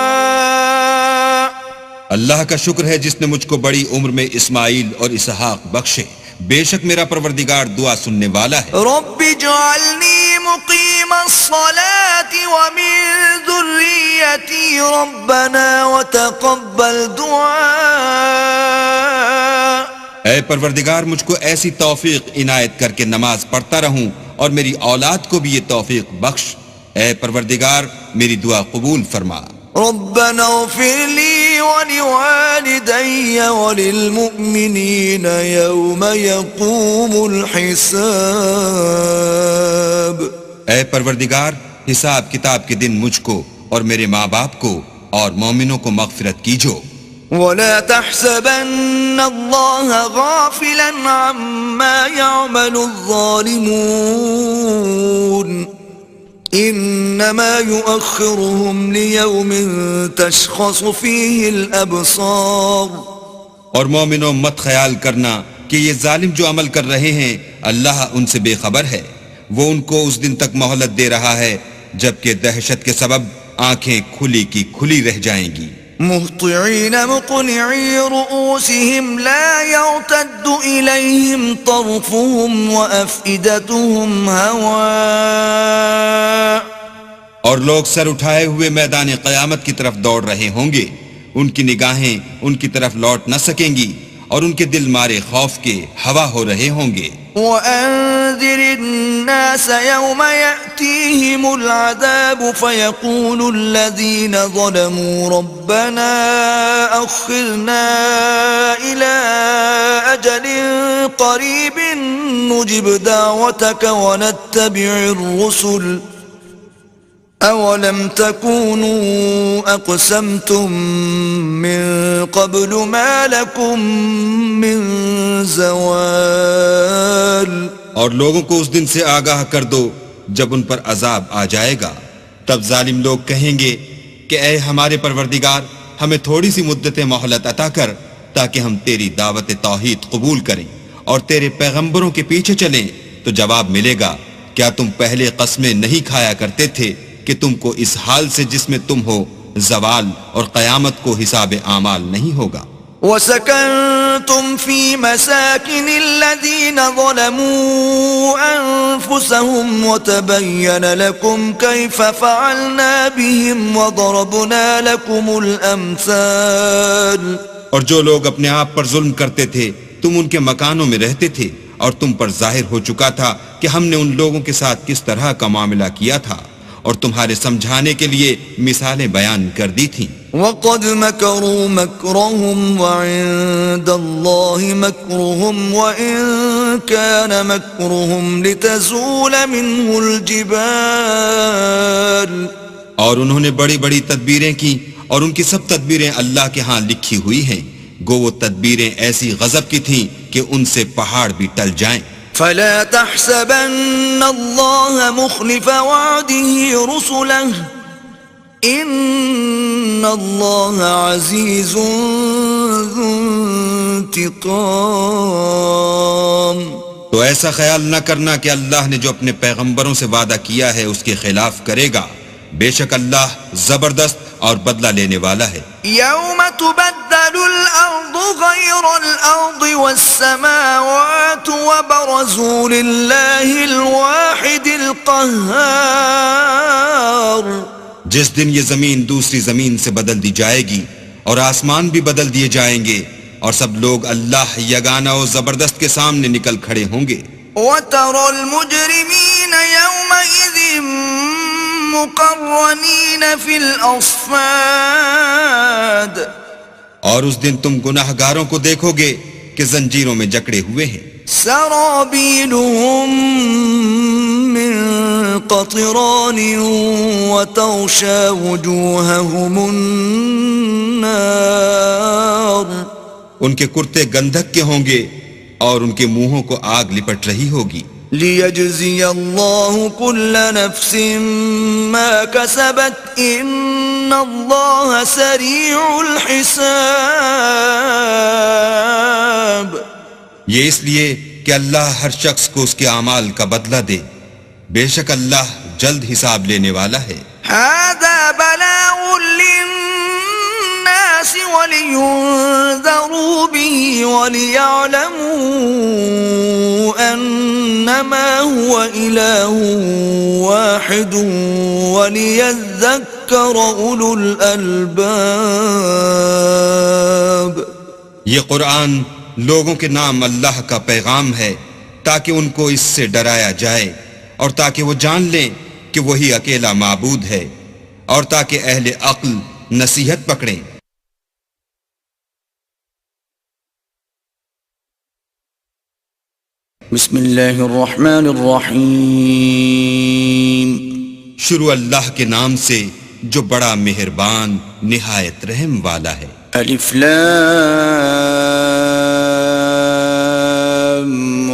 اللہ کا شکر ہے جس نے مجھ کو بڑی عمر میں اسماعیل اور اسحاق بخشے، بے شک میرا پروردگار دعا سننے والا ہے۔ رب اجعلنی مقیم الصلاة ومن ذریتی ربنا وتقبل دعاء۔ اے پروردگار، مجھ کو ایسی توفیق عنایت کر کے نماز پڑھتا رہوں، اور میری اولاد کو بھی یہ توفیق بخش۔ اے پروردگار، میری دعا قبول فرما۔ ربنا اغفر لي ولوالدي وللمؤمنين يوم يقوم الحساب۔ اے پروردگار، حساب کتاب کے دن مجھ کو اور میرے ماں باپ کو اور مومنوں کو مغفرت کیجو۔ ولا تحسبن الله غافلا عما يعمل الظالمون انما يؤخرهم ليوم تشخص فيه الابصار۔ اور مومنوں، مت خیال کرنا کہ یہ ظالم جو عمل کر رہے ہیں اللہ ان سے بے خبر ہے، وہ ان کو اس دن تک مہلت دے رہا ہے جبکہ دہشت کے سبب آنکھیں کھلی کی کھلی رہ جائیں گی۔ مهطعين مقنعي رؤوسهم لا يرتد إليهم طرفهم وأفئدتهم هواء اور لوگ سر اٹھائے ہوئے میدان قیامت کی طرف دوڑ رہے ہوں گے، ان کی نگاہیں ان کی طرف لوٹ نہ سکیں گی اور ان کے دل مارے خوف کے ہوا ہو رہے ہوں گے۔ وَأَنذِرِ النَّاسَ يَوْمَ يَأْتِيهِمُ الْعَذَابُ فَيَقُولُ الَّذِينَ ظَلَمُوا رَبَّنَا أَخِّرْنَا إِلَىٰ أَجَلٍ قَرِيبٍ نُجِبْ دَعْوَتَكَ وَنَتَّبِعِ الرُّسُلَ أَوَلَمْ تَكُونُوا أَقْسَمْتُم مِّن قَبْلُ مَا لَكُم مِّن زَوَالٍ۔ اور لوگوں کو اس دن سے آگاہ کر دو جب ان پر عذاب آ جائے گا، تب ظالم لوگ کہیں گے کہ اے ہمارے پروردگار، ہمیں تھوڑی سی مدت مہلت عطا کر تاکہ ہم تیری دعوت توحید قبول کریں اور تیرے پیغمبروں کے پیچھے چلیں۔ تو جواب ملے گا، کیا تم پہلے قسمیں نہیں کھایا کرتے تھے کہ تم کو اس حال سے جس میں تم ہو زوال اور قیامت کو حساب اعمال نہیں ہوگا؟ وَسَكَنْتُمْ فِي مَسَاكِنِ الَّذِينَ ظَلَمُوا أَنفُسَهُمْ وَتَبَيَّنَ لَكُمْ كَيْفَ فَعَلْنَا بِهِمْ وَضَرَبْنَا لَكُمُ الْأَمْثَالَ۔ اور جو لوگ اپنے آپ پر ظلم کرتے تھے تم ان کے مکانوں میں رہتے تھے، اور تم پر ظاہر ہو چکا تھا کہ ہم نے ان لوگوں کے ساتھ کس طرح کا معاملہ کیا تھا، اور تمہارے سمجھانے کے لیے مثالیں بیان کر دی تھیں۔ وَقَدْ مَكَرُوا مَكْرَهُمْ وَعِندَ اللَّهِ مَكْرُهُمْ وَإِن كَانَ مَكْرُهُمْ لِتَزُولَ مِنْهُ الْجِبَالُ۔ اور انہوں نے بڑی بڑی تدبیریں کی، اور ان کی سب تدبیریں اللہ کے ہاں لکھی ہوئی ہیں، گو وہ تدبیریں ایسی غضب کی تھیں کہ ان سے پہاڑ بھی ٹل جائیں۔ فَلَا تَحْسَبَنَّ اللَّهَ مُخْلِفَ وَعْدِهِ رُسُلَهُ إِنَّ اللَّهَ عَزِيزٌ ذُو انتقام۔ تو ایسا خیال نہ کرنا کہ اللہ نے جو اپنے پیغمبروں سے وعدہ کیا ہے اس کے خلاف کرے گا، بے شک اللہ زبردست اور بدلہ لینے والا ہے۔ يَوْمَ تُبَدَّلُ الْأَرْضُ غَيْرَ الْأَرْضِ وَالسَّمَاوَاتُ وَبَرَزُوا لِلَّهِ الْوَاحِدِ الْقَهَّارِ۔ جس دن یہ زمین دوسری زمین سے بدل دی جائے گی اور آسمان بھی بدل دیے جائیں گے، اور سب لوگ اللہ یگانہ و زبردست کے سامنے نکل کھڑے ہوں گے۔ وَتَرَى الْمُجْرِمِينَ يَوْمَئِذٍ مُقَرَّنِينَ فِي الْأَصْفَادِ۔ اور اس دن تم گناہگاروں کو دیکھو گے کہ زنجیروں میں جکڑے ہوئے ہیں۔ سرابیلهم من قطران وتغشى وجوههم النار۔ ان کے کرتے گندھک کے ہوں گے اور ان کے منہوں کو آگ لپٹ رہی ہوگی۔ لِيَجْزِيَ اللَّهُ كُلَّ نَفْسٍ مَا كَسَبَتْ إِنَّ اللَّهَ سَرِيعُ الْحِسَابِ۔ یہ اس لیے کہ اللہ ہر شخص کو اس کے اعمال کا بدلہ دے، بے شک اللہ جلد حساب لینے والا ہے۔ هَذَا بَلَاغٌ لِلنَّاسِ وَلِيُنذَرُوا بِهِ وَلِيَعْلَمُوا أَنَّمَا هُوَ إِلَٰهٌ وَاحِدٌ وَلِيَذَّكَّرَ أُولُو الْأَلْبَابِ۔ یہ قرآن لوگوں کے نام اللہ کا پیغام ہے تاکہ ان کو اس سے ڈرایا جائے، اور تاکہ وہ جان لیں کہ وہی اکیلا معبود ہے، اور تاکہ اہل عقل نصیحت پکڑیں۔ بسم اللہ الرحمن الرحیم۔ شروع اللہ کے نام سے جو بڑا مہربان نہایت رحم والا ہے۔ الف لام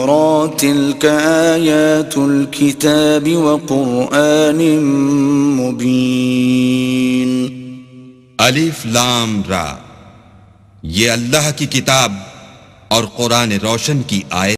را تلک آیات الکتاب وقرآن مبین۔ الف لام را، یہ اللہ کی کتاب اور قرآن روشن کی آیت